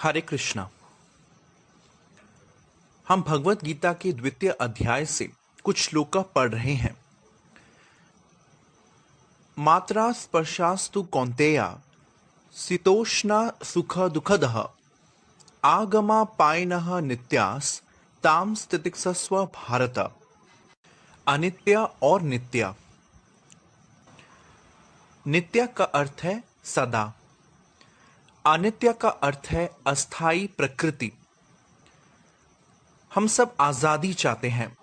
हरे कृष्णा। हम भगवत गीता के द्वितीय अध्याय से कुछ श्लोक पढ़ रहे हैं। मात्रा स्पर्शास्तु कौन्तेया शीतोष्णा सुख दुःखदः आगमा पायनः नित्यास ताम स्थितिक्षस्व भारत। अनित्य और नित्य। नित्य का अर्थ है सदा, अनित्य का अर्थ है अस्थाई प्रकृति। हम सब आजादी चाहते हैं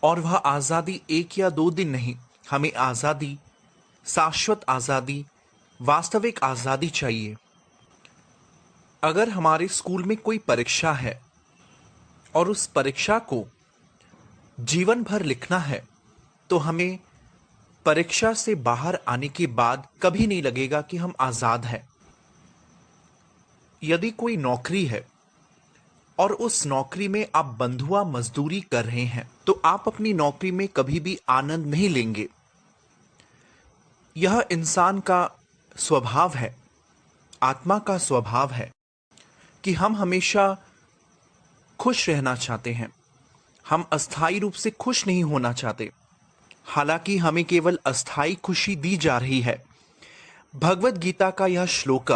और वह आजादी एक या दो दिन नहीं, हमें आजादी, शाश्वत आजादी, वास्तविक आजादी चाहिए। अगर हमारे स्कूल में कोई परीक्षा है और उस परीक्षा को जीवन भर लिखना है तो हमें परीक्षा से बाहर आने के बाद कभी नहीं लगेगा कि हम आजाद हैं। यदि कोई नौकरी है और उस नौकरी में आप बंधुआ मजदूरी कर रहे हैं तो आप अपनी नौकरी में कभी भी आनंद नहीं लेंगे। यह इंसान का स्वभाव है, आत्मा का स्वभाव है कि हम हमेशा खुश रहना चाहते हैं। हम अस्थायी रूप से खुश नहीं होना चाहते, हालांकि हमें केवल अस्थायी खुशी दी जा रही है। भगवत गीता का यह श्लोक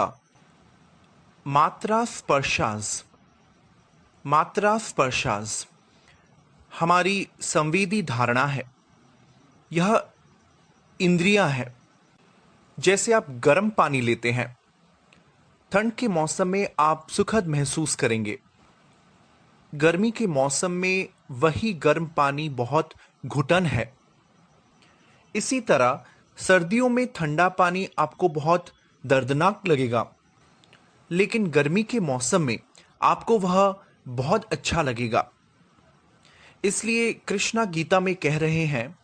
मात्रा स्पर्शास हमारी संवेदी धारणा है। यह इंद्रियां है। जैसे आप गर्म पानी लेते हैं, ठंड के मौसम में आप सुखद महसूस करेंगे, गर्मी के मौसम में वही गर्म पानी बहुत घुटन है। इसी तरह सर्दियों में ठंडा पानी आपको बहुत दर्दनाक लगेगा, लेकिन गर्मी के मौसम में आपको वह बहुत अच्छा लगेगा। इसलिए कृष्णा गीता में कह रहे हैं,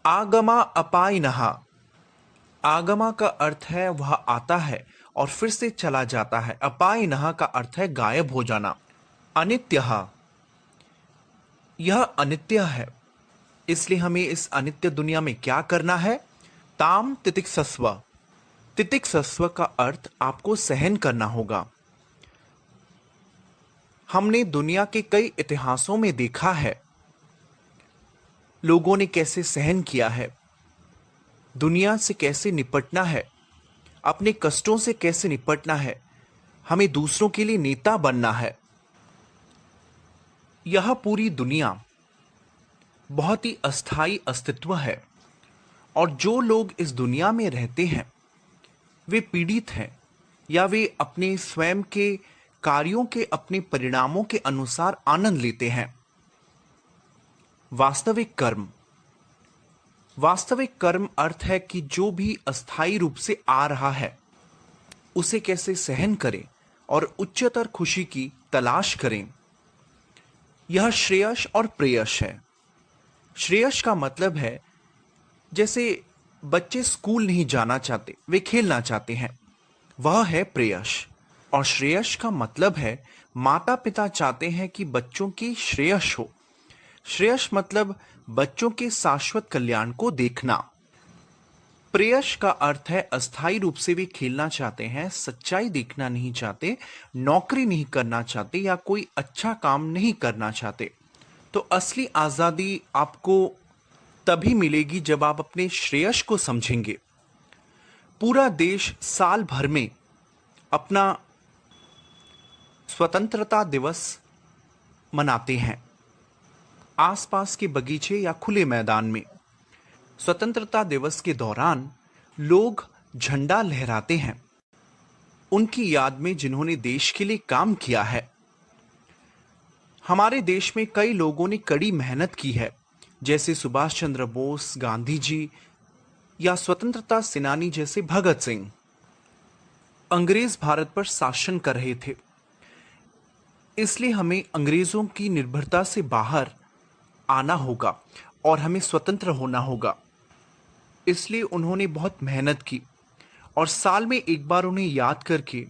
आगमा अपायनहा। आगमा का अर्थ है वह आता है और फिर से चला जाता है। अपायनहा का अर्थ है गायब हो जाना। अनित्यः, यह अनित्य है। इसलिए हमें इस अनित्य दुनिया में क्या करना है? ताम तितिक्षस्व। तितिक्षस्व का अर्थ आपको सहन करना होगा। हमने दुनिया के कई इतिहासों में देखा है लोगों ने कैसे सहन किया है, दुनिया से कैसे निपटना है, अपने कष्टों से कैसे निपटना है। हमें दूसरों के लिए नेता बनना है। यह पूरी दुनिया बहुत ही अस्थाई अस्तित्व है और जो लोग इस दुनिया में रहते हैं वे पीड़ित हैं या वे अपने स्वयं के कार्यों के अपने परिणामों के अनुसार आनंद लेते हैं। वास्तविक कर्म अर्थ है कि जो भी अस्थाई रूप से आ रहा है उसे कैसे सहन करें और उच्चतर खुशी की तलाश करें। यह श्रेयस और प्रेयस है। श्रेयस का मतलब है जैसे बच्चे स्कूल नहीं जाना चाहते, वे खेलना चाहते हैं, वह है प्रेयस। और श्रेयस का मतलब है माता पिता चाहते हैं कि बच्चों की श्रेयस हो। श्रेयस मतलब बच्चों के शाश्वत कल्याण को देखना। प्रेयस का अर्थ है अस्थायी रूप से वे खेलना चाहते हैं, सच्चाई देखना नहीं चाहते, नौकरी नहीं करना चाहते या कोई अच्छा काम नहीं करना चाहते। तो असली आजादी आपको तभी मिलेगी जब आप अपने श्रेयस को समझेंगे। पूरा देश साल भर में अपना स्वतंत्रता दिवस मनाते हैं। आसपास के बगीचे या खुले मैदान में स्वतंत्रता दिवस के दौरान लोग झंडा लहराते हैं उनकी याद में जिन्होंने देश के लिए काम किया है। हमारे देश में कई लोगों ने कड़ी मेहनत की है, जैसे सुभाष चंद्र बोस, गांधी जी या स्वतंत्रता सेनानी जैसे भगत सिंह। अंग्रेज भारत पर शासन कर रहे थे, इसलिए हमें अंग्रेजों की निर्भरता से बाहर आना होगा और हमें स्वतंत्र होना होगा। इसलिए उन्होंने बहुत मेहनत की और साल में एक बार उन्हें याद करके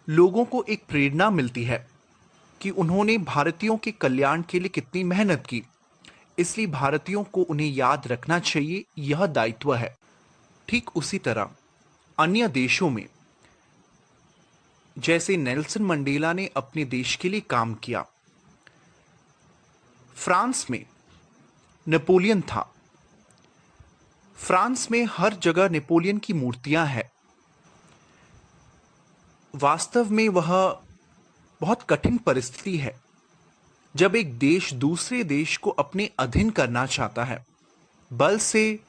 लोगों को एक प्रेरणा मिलती है कि उन्होंने भारतीयों के कल्याण के लिए कितनी मेहनत की। इसलिए भारतीयों को उन्हें याद रखना चाहिए, यह दायित्व है। ठीक उसी तरह अन्य देशों में जैसे नेल्सन मंडेला ने अपने देश के लिए काम किया। फ्रांस में नेपोलियन था। फ्रांस में हर जगह नेपोलियन की मूर्तियां हैं। वास्तव में वह बहुत कठिन परिस्थिति है जब एक देश दूसरे देश को अपने अधीन करना चाहता है, बल से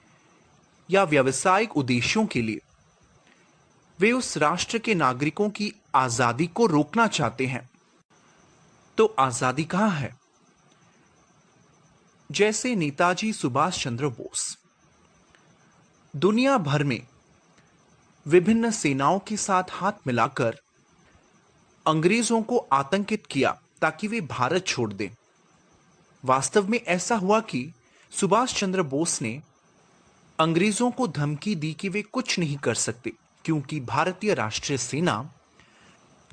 या व्यावसायिक उद्देश्यों के लिए। वे उस राष्ट्र के नागरिकों की आजादी को रोकना चाहते हैं। तो आजादी कहां है? जैसे नेताजी सुभाष चंद्र बोस दुनिया भर में विभिन्न सेनाओं के साथ हाथ मिलाकर अंग्रेजों को आतंकित किया ताकि वे भारत छोड़ दें। वास्तव में ऐसा हुआ कि सुभाष चंद्र बोस ने अंग्रेजों को धमकी दी कि वे कुछ नहीं कर सकते, क्योंकि भारतीय राष्ट्रीय सेना,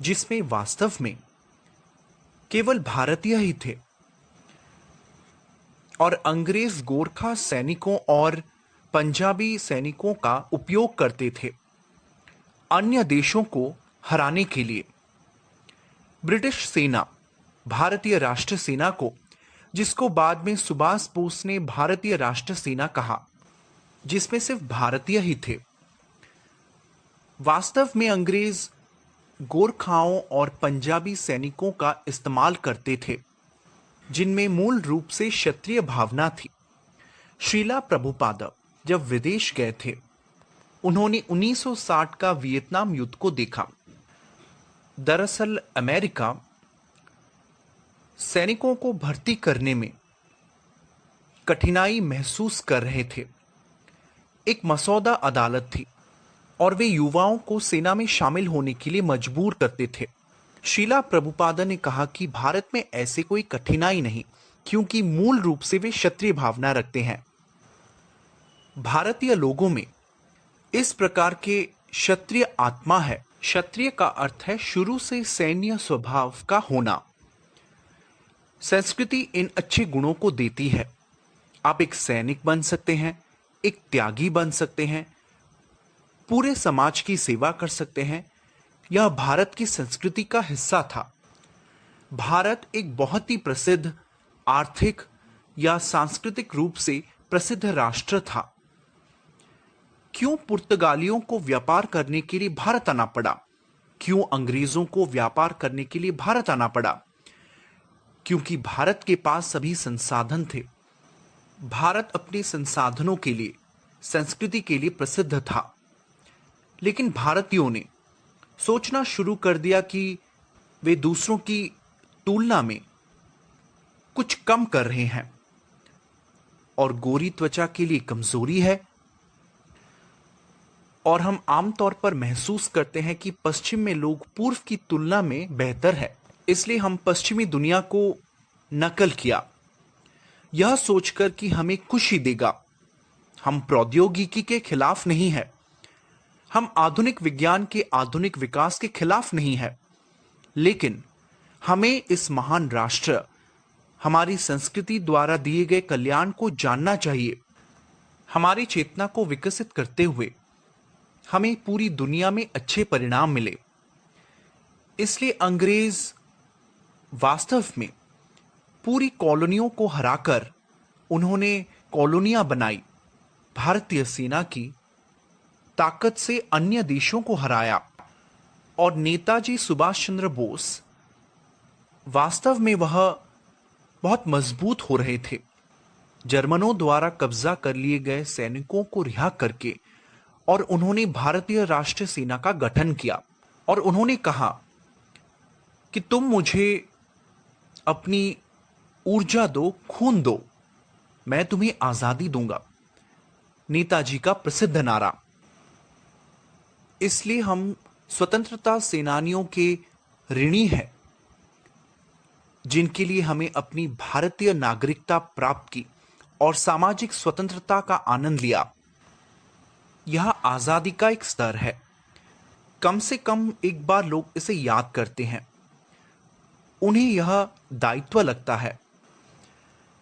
जिसमें वास्तव में केवल भारतीय ही थे, और अंग्रेज गोरखा सैनिकों और पंजाबी सैनिकों का उपयोग करते थे अन्य देशों को हराने के लिए। ब्रिटिश सेना भारतीय राष्ट्र सेना को, जिसको बाद में सुभाष बोस ने भारतीय राष्ट्र सेना कहा, जिसमें सिर्फ भारतीय ही थे। वास्तव में अंग्रेज गोरखाओं और पंजाबी सैनिकों का इस्तेमाल करते थे, जिनमें मूल रूप से क्षत्रिय भावना थी। श्रीला प्रभुपाद जब विदेश गए थे, उन्होंने 1960 का वियतनाम युद्ध को देखा। दरअसल अमेरिका सैनिकों को भर्ती करने में कठिनाई महसूस कर रहे थे। एक मसौदा अदालत थी और वे युवाओं को सेना में शामिल होने के लिए मजबूर करते थे। शीला प्रभुपाद ने कहा कि भारत में ऐसे कोई कठिनाई नहीं, क्योंकि मूल रूप से वे क्षत्रिय भावना रखते हैं। भारतीय लोगों में इस प्रकार के क्षत्रिय आत्मा है। क्षत्रिय का अर्थ है शुरू से सैन्य स्वभाव का होना। संस्कृति इन अच्छे गुणों को देती है। आप एक सैनिक बन सकते हैं, एक त्यागी बन सकते हैं, पूरे समाज की सेवा कर सकते हैं। यह भारत की संस्कृति का हिस्सा था। भारत एक बहुत ही प्रसिद्ध आर्थिक या सांस्कृतिक रूप से प्रसिद्ध राष्ट्र था। क्यों पुर्तगालियों को व्यापार करने के लिए भारत आना पड़ा? क्यों अंग्रेजों को व्यापार करने के लिए भारत आना पड़ा? क्योंकि भारत के पास सभी संसाधन थे। भारत अपने संसाधनों के लिए, संस्कृति के लिए प्रसिद्ध था। लेकिन भारतीयों ने सोचना शुरू कर दिया कि वे दूसरों की तुलना में कुछ कम कर रहे हैं और गोरी त्वचा के लिए कमजोरी है। और हम आमतौर पर महसूस करते हैं कि पश्चिम में लोग पूर्व की तुलना में बेहतर है, इसलिए हम पश्चिमी दुनिया को नकल किया, यह सोचकर कि हमें खुशी देगा। हम प्रौद्योगिकी के खिलाफ नहीं है, हम आधुनिक विज्ञान के आधुनिक विकास के खिलाफ नहीं है, लेकिन हमें इस महान राष्ट्र, हमारी संस्कृति द्वारा दिए गए कल्याण को जानना चाहिए। हमारी चेतना को विकसित करते हुए हमें पूरी दुनिया में अच्छे परिणाम मिले। इसलिए अंग्रेज वास्तव में पूरी कॉलोनियों को हराकर उन्होंने कॉलोनियां बनाई। भारतीय सेना की ताकत से अन्य देशों को हराया। और नेताजी सुभाष चंद्र बोस वास्तव में वह बहुत मजबूत हो रहे थे। जर्मनों द्वारा कब्जा कर लिए गए सैनिकों को रिहा करके, और उन्होंने भारतीय राष्ट्रीय सेना का गठन किया और उन्होंने कहा कि तुम मुझे अपनी ऊर्जा दो, खून दो, मैं तुम्हें आजादी दूंगा। नेताजी का प्रसिद्ध नारा। इसलिए हम स्वतंत्रता सेनानियों के ऋणी हैं, जिनके लिए हमें अपनी भारतीय नागरिकता प्राप्त की और सामाजिक स्वतंत्रता का आनंद लिया। यह आजादी का एक स्तर है। कम से कम एक बार लोग इसे याद करते हैं, उन्हें यह दायित्व लगता है।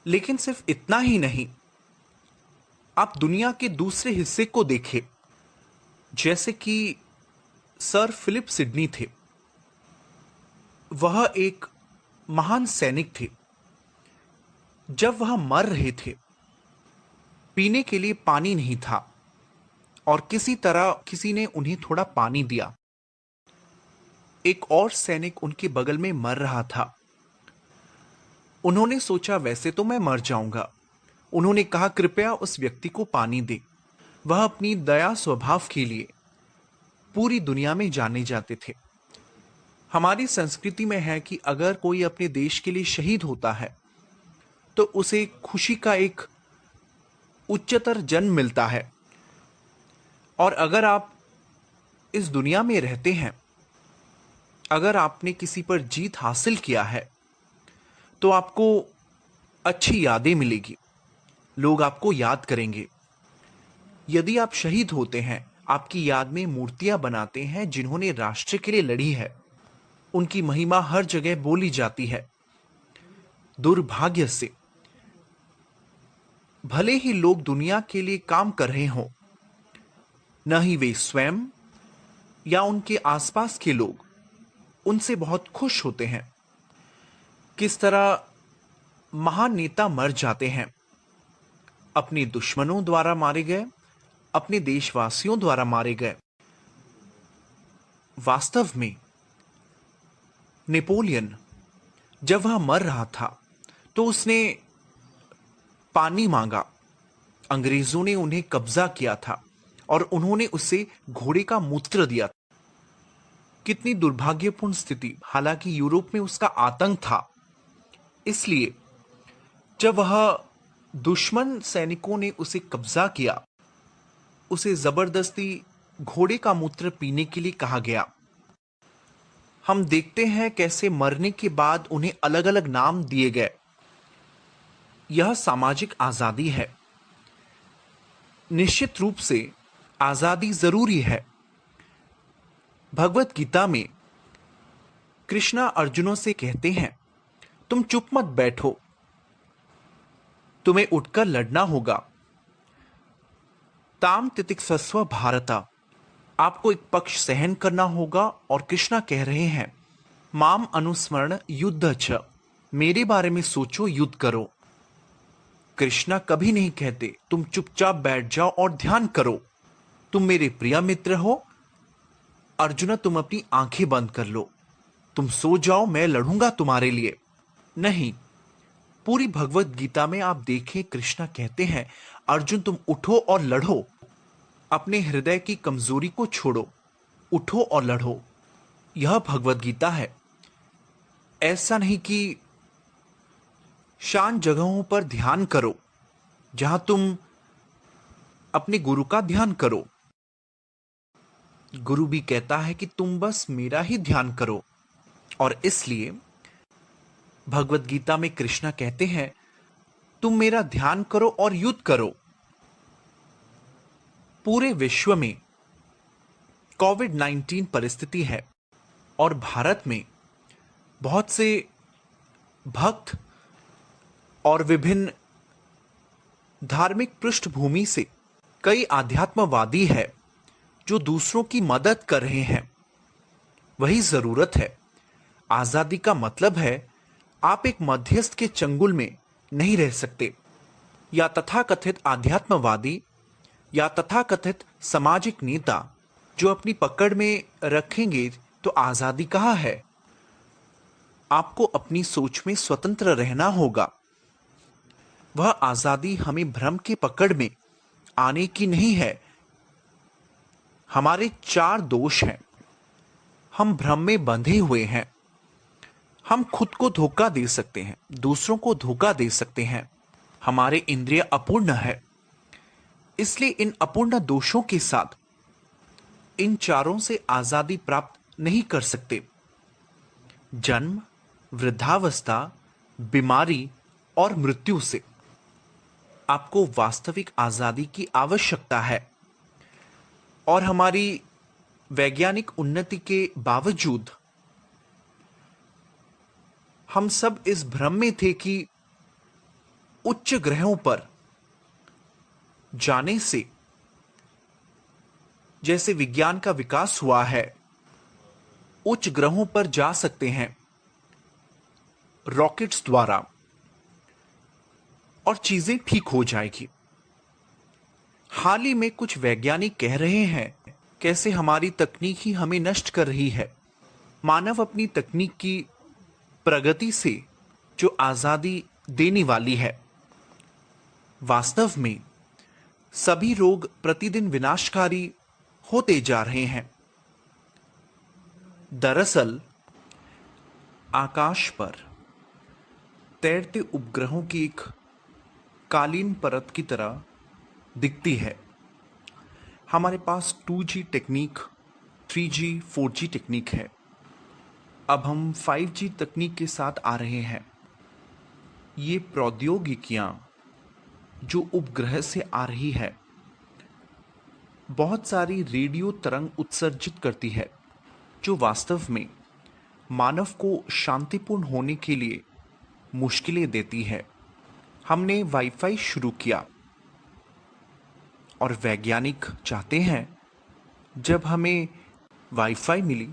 लेकिन सिर्फ इतना ही नहीं, आप दुनिया के दूसरे हिस्से को देखें, जैसे कि सर फिलिप सिडनी थे। वह एक महान सैनिक थे। जब वह मर रहे थे, पीने के लिए पानी नहीं था और किसी तरह किसी ने उन्हें थोड़ा पानी दिया। एक और सैनिक उनके बगल में मर रहा था। उन्होंने सोचा वैसे तो मैं मर जाऊंगा। उन्होंने कहा कृपया उस व्यक्ति को पानी दे। वह अपनी दया स्वभाव के लिए पूरी दुनिया में जाने जाते थे। हमारी संस्कृति में है कि अगर कोई अपने देश के लिए शहीद होता है तो उसे खुशी का एक उच्चतर जन्म मिलता है। और अगर आप इस दुनिया में रहते हैं, अगर आपने किसी पर जीत हासिल किया है तो आपको अच्छी यादें मिलेगी, लोग आपको याद करेंगे। यदि आप शहीद होते हैं, आपकी याद में मूर्तियां बनाते हैं जिन्होंने राष्ट्र के लिए लड़ी है, उनकी महिमा हर जगह बोली जाती है। दुर्भाग्य से भले ही लोग दुनिया के लिए काम कर रहे हों, न ही वे स्वयं या उनके आसपास के लोग उनसे बहुत खुश होते हैं। किस तरह महान नेता मर जाते हैं, अपने दुश्मनों द्वारा मारे गए, अपने देशवासियों द्वारा मारे गए। वास्तव में नेपोलियन जब वह मर रहा था तो उसने पानी मांगा। अंग्रेजों ने उन्हें कब्जा किया था और उन्होंने उसे घोड़े का मूत्र दिया। कितनी दुर्भाग्यपूर्ण स्थिति। हालांकि यूरोप में उसका आतंक था, इसलिए जब वह दुश्मन सैनिकों ने उसे कब्जा किया, उसे जबरदस्ती घोड़े का मूत्र पीने के लिए कहा गया। हम देखते हैं कैसे मरने के बाद उन्हें अलग अलग नाम दिए गए। यह सामाजिक आजादी है। निश्चित रूप से आजादी जरूरी है। भगवत गीता में कृष्णा अर्जुनों से कहते हैं, तुम चुप मत बैठो, तुम्हें उठकर लड़ना होगा। ताम तितिक्षस्व भारता, आपको एक पक्ष सहन करना होगा। और कृष्णा कह रहे हैं, माम अनुस्मरण युद्ध च, मेरे बारे में सोचो, युद्ध करो। कृष्णा कभी नहीं कहते तुम चुपचाप बैठ जाओ और ध्यान करो, तुम मेरे प्रिय मित्र हो। अर्जुन, तुम अपनी आंखें बंद कर लो, तुम सो जाओ, मैं लड़ूंगा तुम्हारे लिए। नहीं, पूरी भगवत गीता में आप देखें कृष्णा कहते हैं, अर्जुन तुम उठो और लड़ो, अपने हृदय की कमजोरी को छोड़ो, उठो और लड़ो। यह भगवत गीता है। ऐसा नहीं कि शांत जगहों पर ध्यान करो जहां तुम अपने गुरु का ध्यान करो। गुरु भी कहता है कि तुम बस मेरा ही ध्यान करो। और इसलिए भगवत गीता में कृष्णा कहते हैं, तुम मेरा ध्यान करो और युद्ध करो। पूरे विश्व में कोविड-19 परिस्थिति है और भारत में बहुत से भक्त और विभिन्न धार्मिक पृष्ठभूमि से कई आध्यात्मवादी है जो दूसरों की मदद कर रहे हैं। वही जरूरत है। आजादी का मतलब है आप एक मध्यस्थ के चंगुल में नहीं रह सकते। या तथाकथित आध्यात्मवादी या तथाकथित सामाजिक नेता जो अपनी पकड़ में रखेंगे तो आजादी कहाँ है। आपको अपनी सोच में स्वतंत्र रहना होगा। वह आजादी हमें भ्रम के पकड़ में आने की नहीं है। हमारे 4 दोष हैं। हम भ्रम में बंधे हुए हैं। हम खुद को धोखा दे सकते हैं, दूसरों को धोखा दे सकते हैं। हमारे इंद्रिय अपूर्ण है, इसलिए इन अपूर्ण दोषों के साथ इन चारों से आजादी प्राप्त नहीं कर सकते। जन्म, वृद्धावस्था, बीमारी और मृत्यु से आपको वास्तविक आजादी की आवश्यकता है। और हमारी वैज्ञानिक उन्नति के बावजूद हम सब इस भ्रम में थे कि उच्च ग्रहों पर जाने से जैसे विज्ञान का विकास हुआ है, उच्च ग्रहों पर जा सकते हैं, रॉकेट्स द्वारा और चीजें ठीक हो जाएगी। हाल ही में कुछ वैज्ञानिक कह रहे हैं कैसे हमारी तकनीक ही हमें नष्ट कर रही है। मानव अपनी तकनीक की प्रगति से जो आजादी देने वाली है, वास्तव में सभी रोग प्रतिदिन विनाशकारी होते जा रहे हैं। दरअसल आकाश पर तैरते उपग्रहों की एक कालीन परत की तरह दिखती है। हमारे पास 2G technique, 3G, 4G technique है। अब हम 5G तकनीक के साथ आ रहे हैं। ये प्रौद्योगिकियां जो उपग्रह से आ रही है, बहुत सारी रेडियो तरंग उत्सर्जित करती है, जो वास्तव में मानव को शांतिपूर्ण होने के लिए मुश्किलें देती है। हमने वाईफाई शुरू किया और वैज्ञानिक चाहते हैं जब हमें वाईफाई मिली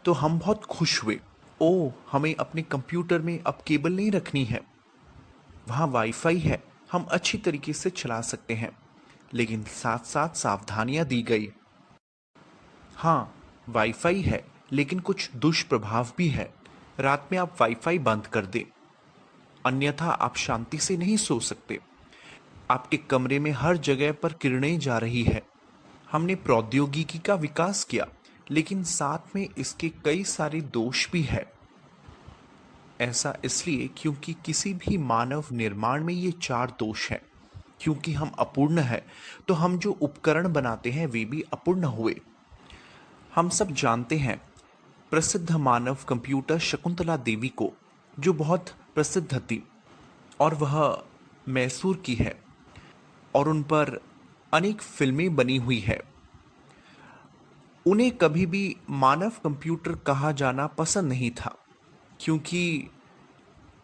तो हम बहुत खुश हुए। ओ, हमें अपने कंप्यूटर में अब केबल नहीं रखनी है, वहाँ वाईफाई है, हम अच्छी तरीके से चला सकते हैं। लेकिन साथ साथ सावधानियां दी गई। हाँ, वाईफाई है, लेकिन कुछ दुष्प्रभाव भी है। रात में आप वाईफाई बंद कर दें, अन्यथा आप शांति से नहीं सो सकते। आपके कमरे में हर जगह पर किरणें जा रही है। हमने प्रौद्योगिकी का विकास किया, लेकिन साथ में इसके कई सारे दोष भी है। ऐसा इसलिए क्योंकि किसी भी मानव निर्माण में ये 4 दोष हैं। क्योंकि हम अपूर्ण है, तो हम जो उपकरण बनाते हैं वे भी अपूर्ण हुए। हम सब जानते हैं प्रसिद्ध मानव कंप्यूटर शकुंतला देवी को, जो बहुत प्रसिद्ध थी और वह मैसूर की है और उन पर अनेक फिल्में बनी हुई है। उन्हें कभी भी मानव कंप्यूटर कहा जाना पसंद नहीं था, क्योंकि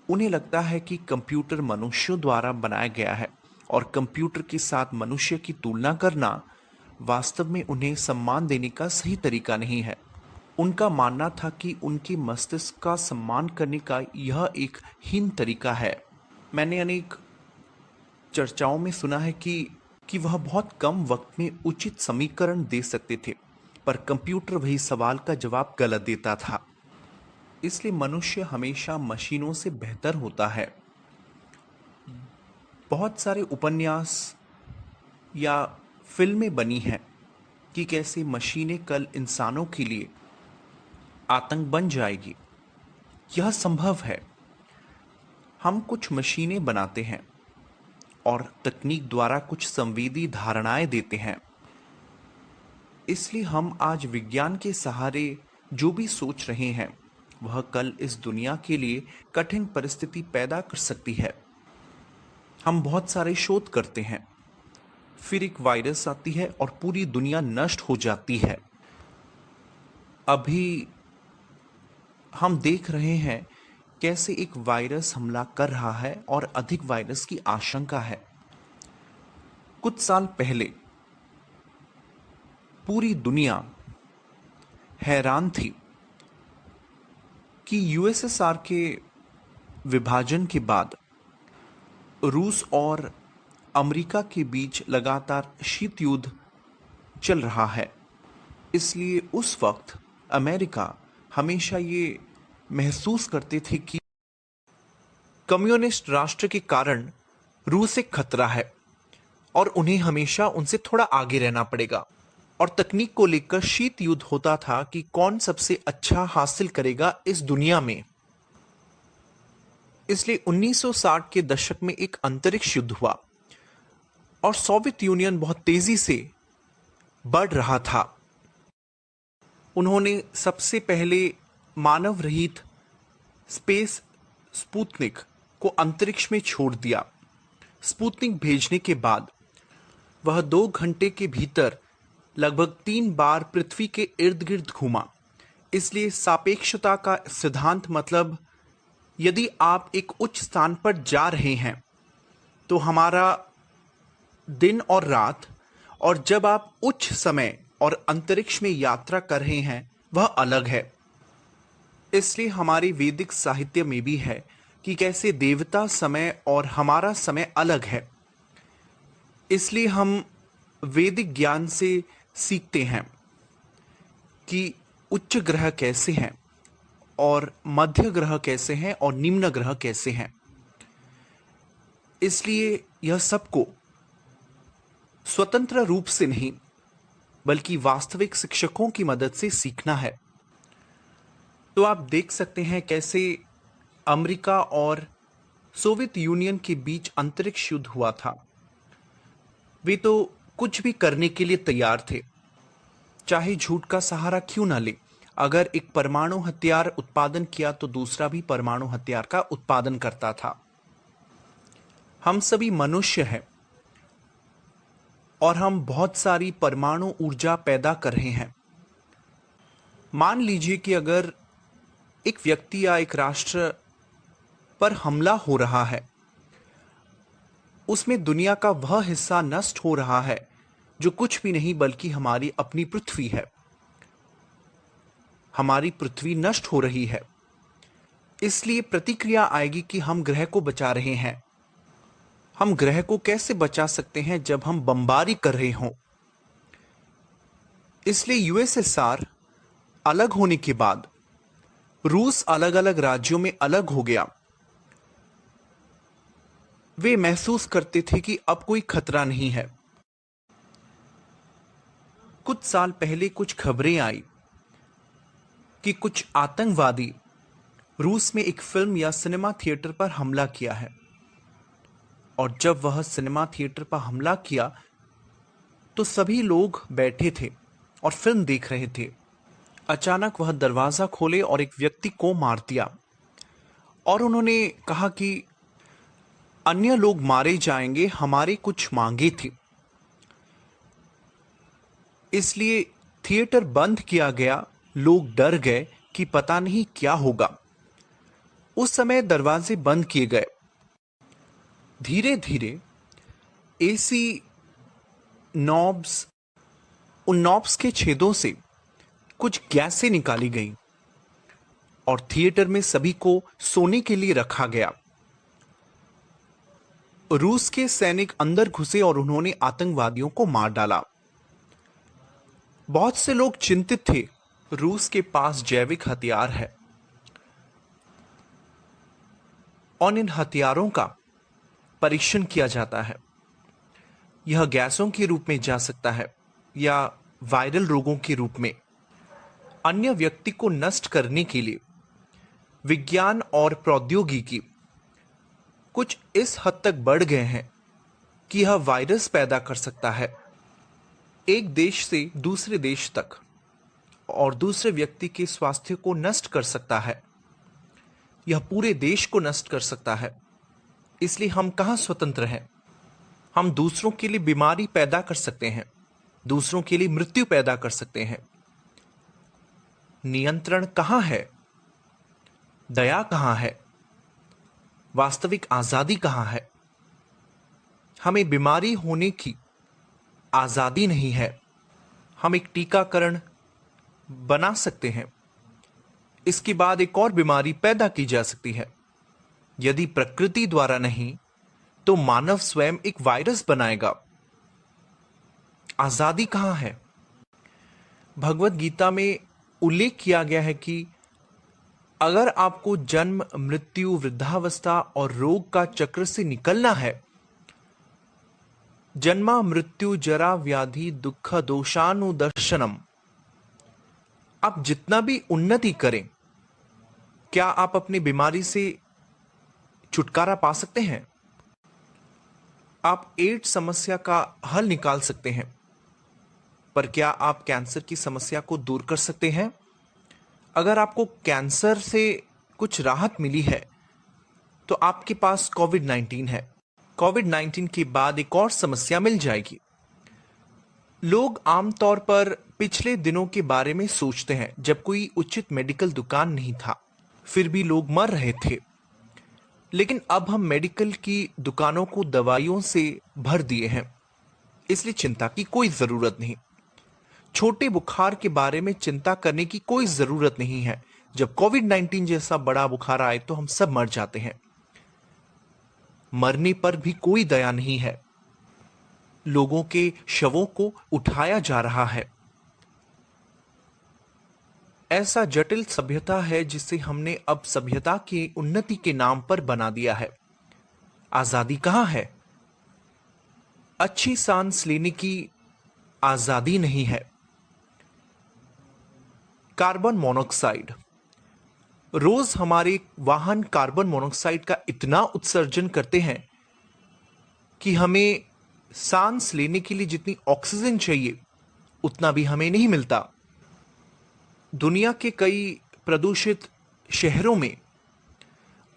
उन्हें लगता है कि कंप्यूटर मनुष्यों द्वारा बनाया गया है और कंप्यूटर के साथ मनुष्य की तुलना करना वास्तव में उन्हें सम्मान देने का सही तरीका नहीं है। उनका मानना था कि उनके मस्तिष्क का सम्मान करने का यह एक हीन तरीका है। मैंने अनेक चर्चाओं में सुना है कि वह बहुत कम वक्त में उचित समीकरण दे सकते थे, पर कंप्यूटर वही सवाल का जवाब गलत देता था। इसलिए मनुष्य हमेशा मशीनों से बेहतर होता है। बहुत सारे उपन्यास या फिल्में बनी हैं कि कैसे मशीनें कल इंसानों के लिए आतंक बन जाएगी। यह संभव है। हम कुछ मशीनें बनाते हैं और तकनीक द्वारा कुछ संवेदी धारणाएं देते हैं। इसलिए हम आज विज्ञान के सहारे जो भी सोच रहे हैं, वह कल इस दुनिया के लिए कठिन परिस्थिति पैदा कर सकती है। हम बहुत सारे शोध करते हैं, फिर एक वायरस आती है और पूरी दुनिया नष्ट हो जाती है। अभी हम देख रहे हैं कैसे एक वायरस हमला कर रहा है और अधिक वायरस की आशंका है। कुछ साल पहले पूरी दुनिया हैरान थी कि यूएसएसआर के विभाजन के बाद रूस और अमेरिका के बीच लगातार शीत युद्ध चल रहा है। इसलिए उस वक्त अमेरिका हमेशा ये महसूस करते थे कि कम्युनिस्ट राष्ट्र के कारण रूस एक खतरा है और उन्हें हमेशा उनसे थोड़ा आगे रहना पड़ेगा। और तकनीक को लेकर शीत युद्ध होता था कि कौन सबसे अच्छा हासिल करेगा इस दुनिया में। इसलिए 1960 के दशक में एक अंतरिक्ष युद्ध हुआ और सोवियत यूनियन बहुत तेजी से बढ़ रहा था। उन्होंने सबसे पहले मानव रहित स्पेस स्पुतनिक को अंतरिक्ष में छोड़ दिया। स्पुतनिक भेजने के बाद वह 2 घंटे के भीतर लगभग 3 बार पृथ्वी के इर्द गिर्द घूमा। इसलिए सापेक्षता का सिद्धांत मतलब यदि आप एक उच्च स्थान पर जा रहे हैं तो हमारा दिन और रात, और जब आप उच्च समय और अंतरिक्ष में यात्रा कर रहे हैं वह अलग है। इसलिए हमारे वैदिक साहित्य में भी है कि कैसे देवता समय और हमारा समय अलग है। इसलिए हम वैदिक ज्ञान से सीखते हैं कि उच्च ग्रह कैसे हैं और मध्य ग्रह कैसे हैं और निम्न ग्रह कैसे हैं। इसलिए यह सबको स्वतंत्र रूप से नहीं बल्कि वास्तविक शिक्षकों की मदद से सीखना है। तो आप देख सकते हैं कैसे अमेरिका और सोवियत यूनियन के बीच अंतरिक्ष युद्ध हुआ था। वे तो कुछ भी करने के लिए तैयार थे, चाहे झूठ का सहारा क्यों ना ले। अगर एक परमाणु हथियार उत्पादन किया तो दूसरा भी परमाणु हथियार का उत्पादन करता था। हम सभी मनुष्य हैं और हम बहुत सारी परमाणु ऊर्जा पैदा कर रहे हैं। मान लीजिए कि अगर एक व्यक्ति या एक राष्ट्र पर हमला हो रहा है, उसमें दुनिया का वह हिस्सा नष्ट हो रहा है जो कुछ भी नहीं बल्कि हमारी अपनी पृथ्वी है। हमारी पृथ्वी नष्ट हो रही है, इसलिए प्रतिक्रिया आएगी कि हम ग्रह को बचा रहे हैं। हम ग्रह को कैसे बचा सकते हैं जब हम बमबारी कर रहे हों। इसलिए यूएसएसआर अलग होने के बाद रूस अलग अलग राज्यों में अलग हो गया। वे महसूस करते थे कि अब कोई खतरा नहीं है। कुछ साल पहले कुछ खबरें आई कि कुछ आतंकवादी रूस में एक फिल्म या सिनेमा थिएटर पर हमला किया है, और जब वह सिनेमा थिएटर पर हमला किया तो सभी लोग बैठे थे और फिल्म देख रहे थे। अचानक वह दरवाजा खोले और एक व्यक्ति को मार दिया, और उन्होंने कहा कि अन्य लोग मारे जाएंगे, हमारी कुछ मांगे थी। इसलिए थिएटर बंद किया गया। लोग डर गए कि पता नहीं क्या होगा। उस समय दरवाजे बंद किए गए। धीरे धीरे एसी नॉब्स, उन नॉब्स के छेदों से कुछ गैसें निकाली गई और थिएटर में सभी को सोने के लिए रखा गया। रूस के सैनिक अंदर घुसे और उन्होंने आतंकवादियों को मार डाला। बहुत से लोग चिंतित थे। रूस के पास जैविक हथियार है और इन हथियारों का परीक्षण किया जाता है। यह गैसों के रूप में जा सकता है या वायरल रोगों के रूप में। अन्य व्यक्ति को नष्ट करने के लिए विज्ञान और प्रौद्योगिकी कुछ इस हद तक बढ़ गए हैं कि यह वायरस पैदा कर सकता है, एक देश से दूसरे देश तक, और दूसरे व्यक्ति के स्वास्थ्य को नष्ट कर सकता है। यह पूरे देश को नष्ट कर सकता है। इसलिए हम कहां स्वतंत्र हैं। हम दूसरों के लिए बीमारी पैदा कर सकते हैं, दूसरों के लिए मृत्यु पैदा कर सकते हैं। नियंत्रण कहां है? दया कहां है? वास्तविक आजादी कहां है? हमें बीमारी होने की आजादी नहीं है। हम एक टीकाकरण बना सकते हैं, इसके बाद एक और बीमारी पैदा की जा सकती है। यदि प्रकृति द्वारा नहीं तो मानव स्वयं एक वायरस बनाएगा। आजादी कहां है? भगवत गीता में उल्लेख किया गया है कि अगर आपको जन्म, मृत्यु, वृद्धावस्था और रोग का चक्र से निकलना है, जन्मा मृत्यु जरा व्याधि दुख दोषानुदर्शनम, आप जितना भी उन्नति करें, क्या आप अपनी बीमारी से छुटकारा पा सकते हैं? आप एड्स समस्या का हल निकाल सकते हैं, पर क्या आप कैंसर की समस्या को दूर कर सकते हैं? अगर आपको कैंसर से कुछ राहत मिली है तो आपके पास कोविड-19 है। कोविड-19 के बाद एक और समस्या मिल जाएगी। लोग आमतौर पर पिछले दिनों के बारे में सोचते हैं जब कोई उचित मेडिकल दुकान नहीं था, फिर भी लोग मर रहे थे। लेकिन अब हम मेडिकल की दुकानों को दवाइयों से भर दिए हैं, इसलिए चिंता की कोई जरूरत नहीं। छोटे बुखार के बारे में चिंता करने की कोई जरूरत नहीं है। जब कोविड-19 जैसा बड़ा बुखार आए तो हम सब मर जाते हैं। मरने पर भी कोई दया नहीं है। लोगों के शवों को उठाया जा रहा है। ऐसा जटिल सभ्यता है जिसे हमने अब सभ्यता की उन्नति के नाम पर बना दिया है। आजादी कहां है? अच्छी सांस लेने की आजादी नहीं है। कार्बन मोनोऑक्साइड, रोज हमारे वाहन कार्बन मोनोऑक्साइड का इतना उत्सर्जन करते हैं कि हमें सांस लेने के लिए जितनी ऑक्सीजन चाहिए उतना भी हमें नहीं मिलता। दुनिया के कई प्रदूषित शहरों में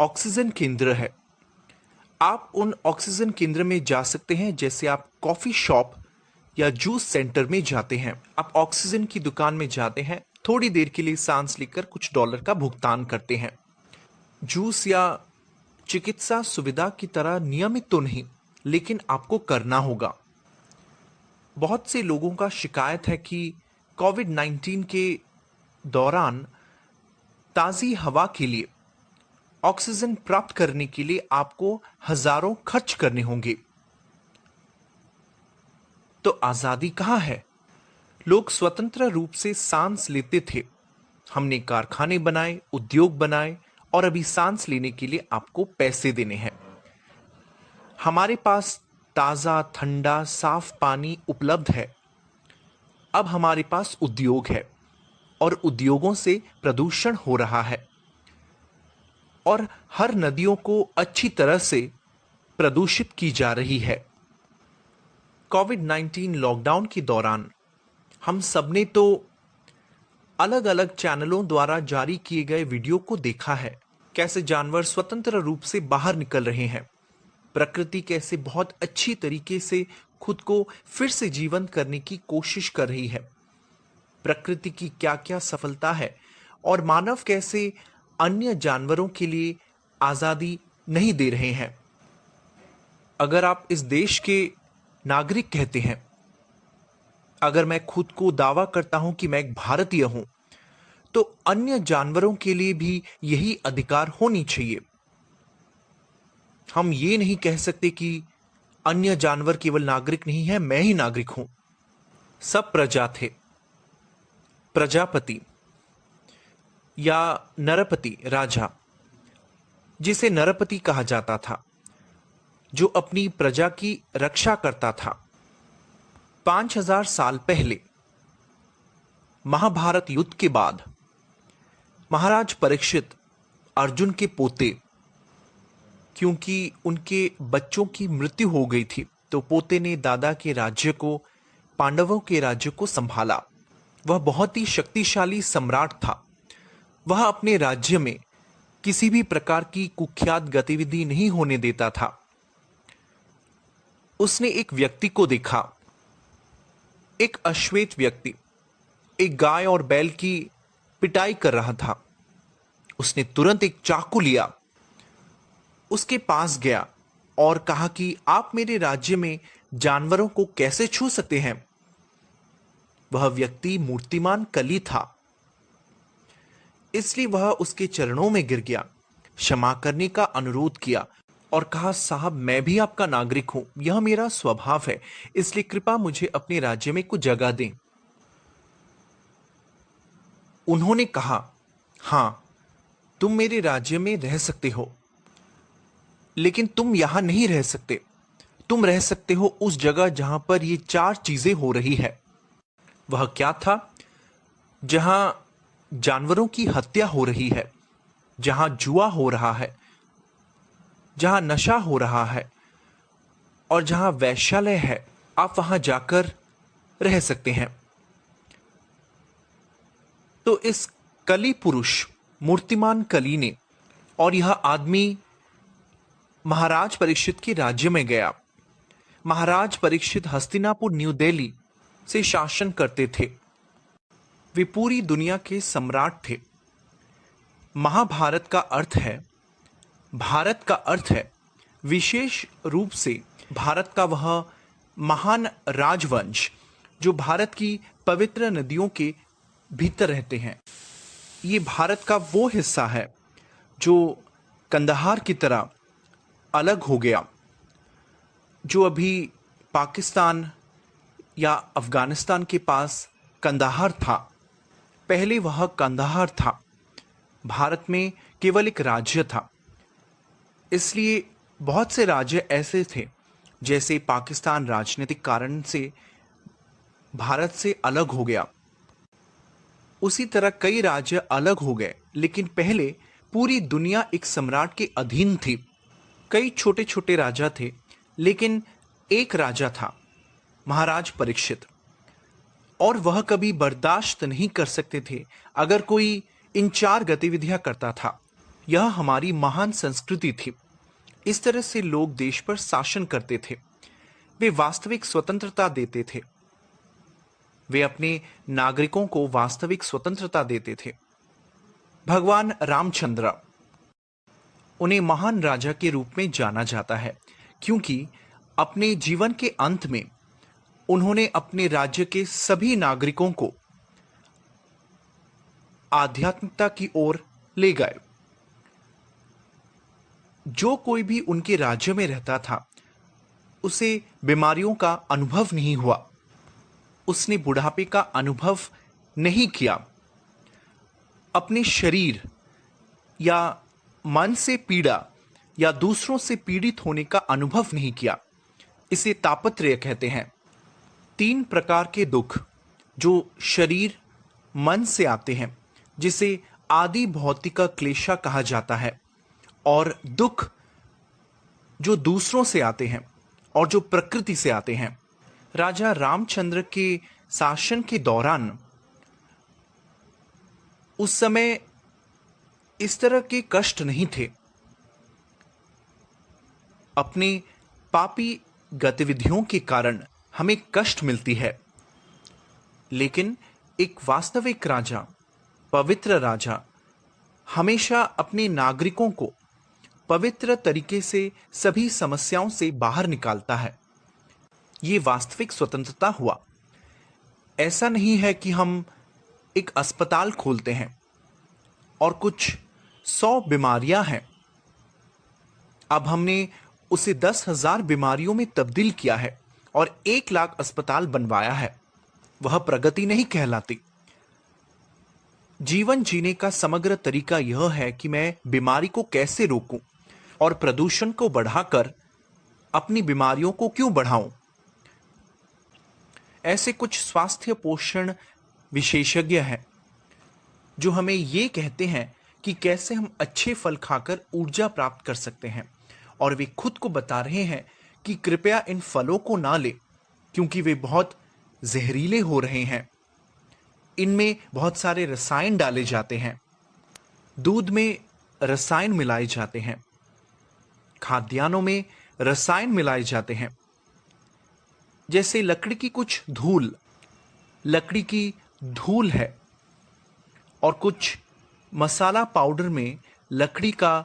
ऑक्सीजन केंद्र है। आप उन ऑक्सीजन केंद्र में जा सकते हैं जैसे आप कॉफी शॉप या जूस सेंटर में जाते हैं। आप ऑक्सीजन की दुकान में जाते हैं, थोड़ी देर के लिए सांस लेकर कुछ डॉलर का भुगतान करते हैं। जूस या चिकित्सा सुविधा की तरह नियमित तो नहीं, लेकिन आपको करना होगा। बहुत से लोगों का शिकायत है कि कोविड-19 के दौरान ताज़ी हवा के लिए, ऑक्सीजन प्राप्त करने के लिए आपको हजारों खर्च करने होंगे। तो आजादी कहां है? लोग स्वतंत्र रूप से सांस लेते थे। हमने कारखाने बनाए, उद्योग बनाए और अभी सांस लेने के लिए आपको पैसे देने हैं। हमारे पास ताजा, ठंडा, साफ पानी उपलब्ध है। अब हमारे पास उद्योग है और उद्योगों से प्रदूषण हो रहा है और हर नदियों को अच्छी तरह से प्रदूषित की जा रही है। कोविड-19 लॉकडाउन के दौरान हम सबने तो अलग अलग चैनलों द्वारा जारी किए गए वीडियो को देखा है, कैसे जानवर स्वतंत्र रूप से बाहर निकल रहे हैं। प्रकृति कैसे बहुत अच्छी तरीके से खुद को फिर से जीवंत करने की कोशिश कर रही है। प्रकृति की क्या क्या सफलता है और मानव कैसे अन्य जानवरों के लिए आजादी नहीं दे रहे हैं। अगर आप इस देश के नागरिक कहते हैं, अगर मैं खुद को दावा करता हूं कि मैं एक भारतीय हूं, तो अन्य जानवरों के लिए भी यही अधिकार होनी चाहिए। हम ये नहीं कह सकते कि अन्य जानवर केवल नागरिक नहीं है, मैं ही नागरिक हूं। सब प्रजा थे। प्रजापति या नरपति राजा, जिसे नरपति कहा जाता था, जो अपनी प्रजा की रक्षा करता था। 5000 साल पहले महाभारत युद्ध के बाद महाराज परीक्षित अर्जुन के पोते, क्योंकि उनके बच्चों की मृत्यु हो गई थी, तो पोते ने दादा के राज्य को, पांडवों के राज्य को संभाला। वह बहुत ही शक्तिशाली सम्राट था। वह अपने राज्य में किसी भी प्रकार की कुख्यात गतिविधि नहीं होने देता था। उसने एक व्यक्ति को देखा, एक अश्वेत व्यक्ति एक गाय और बैल की पिटाई कर रहा था। उसने तुरंत एक चाकू लिया, उसके पास गया और कहा कि आप मेरे राज्य में जानवरों को कैसे छू सकते हैं। वह व्यक्ति मूर्तिमान कली था, इसलिए वह उसके चरणों में गिर गया, क्षमा करने का अनुरोध किया और कहा, साहब मैं भी आपका नागरिक हूं, यह मेरा स्वभाव है, इसलिए कृपया मुझे अपने राज्य में कुछ जगह दें। उन्होंने कहा, हां तुम मेरे राज्य में रह सकते हो, लेकिन तुम यहां नहीं रह सकते। तुम रह सकते हो उस जगह जहां पर ये 4 चीजें हो रही है। वह क्या था? जहां जानवरों की हत्या हो रही है, जहां जुआ हो रहा है, जहां नशा हो रहा है और जहां वैश्यालय है, आप वहां जाकर रह सकते हैं। तो इस कली पुरुष मूर्तिमान कली ने, और यह आदमी महाराज परीक्षित के राज्य में गया। महाराज परीक्षित हस्तिनापुर न्यू दिल्ली से शासन करते थे। वे पूरी दुनिया के सम्राट थे। महाभारत का अर्थ है, भारत का अर्थ है विशेष रूप से भारत का वह महान राजवंश जो भारत की पवित्र नदियों के भीतर रहते हैं। ये भारत का वो हिस्सा है जो कंदहार की तरह अलग हो गया। जो अभी पाकिस्तान या अफगानिस्तान के पास कंदाहार था, पहले वह कंदाहार था, भारत में केवल एक राज्य था। इसलिए बहुत से राज्य ऐसे थे, जैसे पाकिस्तान राजनीतिक कारण से भारत से अलग हो गया, उसी तरह कई राज्य अलग हो गए। लेकिन पहले पूरी दुनिया एक सम्राट के अधीन थी। कई छोटे छोटे राजा थे, लेकिन एक राजा था, महाराज परीक्षित, और वह कभी बर्दाश्त नहीं कर सकते थे अगर कोई इन चार गतिविधियां करता था। यह हमारी महान संस्कृति थी। इस तरह से लोग देश पर शासन करते थे। वे वास्तविक स्वतंत्रता देते थे। वे अपने नागरिकों को वास्तविक स्वतंत्रता देते थे। भगवान रामचंद्र, उन्हें महान राजा के रूप में जाना जाता है, क्योंकि अपने जीवन के अंत में उन्होंने अपने राज्य के सभी नागरिकों को आध्यात्मिकता की ओर ले गए। जो कोई भी उनके राज्य में रहता था, उसे बीमारियों का अनुभव नहीं हुआ, उसने बुढ़ापे का अनुभव नहीं किया, अपने शरीर या मन से पीड़ा या दूसरों से पीड़ित होने का अनुभव नहीं किया। इसे तापत्रय कहते हैं। 3 प्रकार के दुख जो शरीर मन से आते हैं, जिसे आदि भौतिक क्लेशा कहा जाता है, और दुख जो दूसरों से आते हैं और जो प्रकृति से आते हैं। राजा रामचंद्र के शासन के दौरान उस समय इस तरह के कष्ट नहीं थे। अपने पापी गतिविधियों के कारण हमें कष्ट मिलती है, लेकिन एक वास्तविक राजा, पवित्र राजा, हमेशा अपने नागरिकों को पवित्र तरीके से सभी समस्याओं से बाहर निकालता है। ये वास्तविक स्वतंत्रता हुआ। ऐसा नहीं है कि हम एक अस्पताल खोलते हैं और कुछ 100 बीमारियां हैं, अब हमने उसे 10,000 बीमारियों में तब्दील किया है और 1 लाख अस्पताल बनवाया है। वह प्रगति नहीं कहलाती। जीवन जीने का समग्र तरीका यह है कि मैं बीमारी को कैसे रोकूं और प्रदूषण को बढ़ाकर अपनी बीमारियों को क्यों बढ़ाऊं। ऐसे कुछ स्वास्थ्य पोषण विशेषज्ञ हैं जो हमें ये कहते हैं कि कैसे हम अच्छे फल खाकर ऊर्जा प्राप्त कर सकते हैं, और वे खुद को बता रहे हैं कि कृपया इन फलों को ना लें, क्योंकि वे बहुत जहरीले हो रहे हैं। इनमें बहुत सारे रसायन डाले जाते हैं, दूध में रसायन मिलाए जाते हैं, खाद्यान्नों में रसायन मिलाए जाते हैं। जैसे लकड़ी की कुछ धूल, लकड़ी की धूल है, और कुछ मसाला पाउडर में लकड़ी का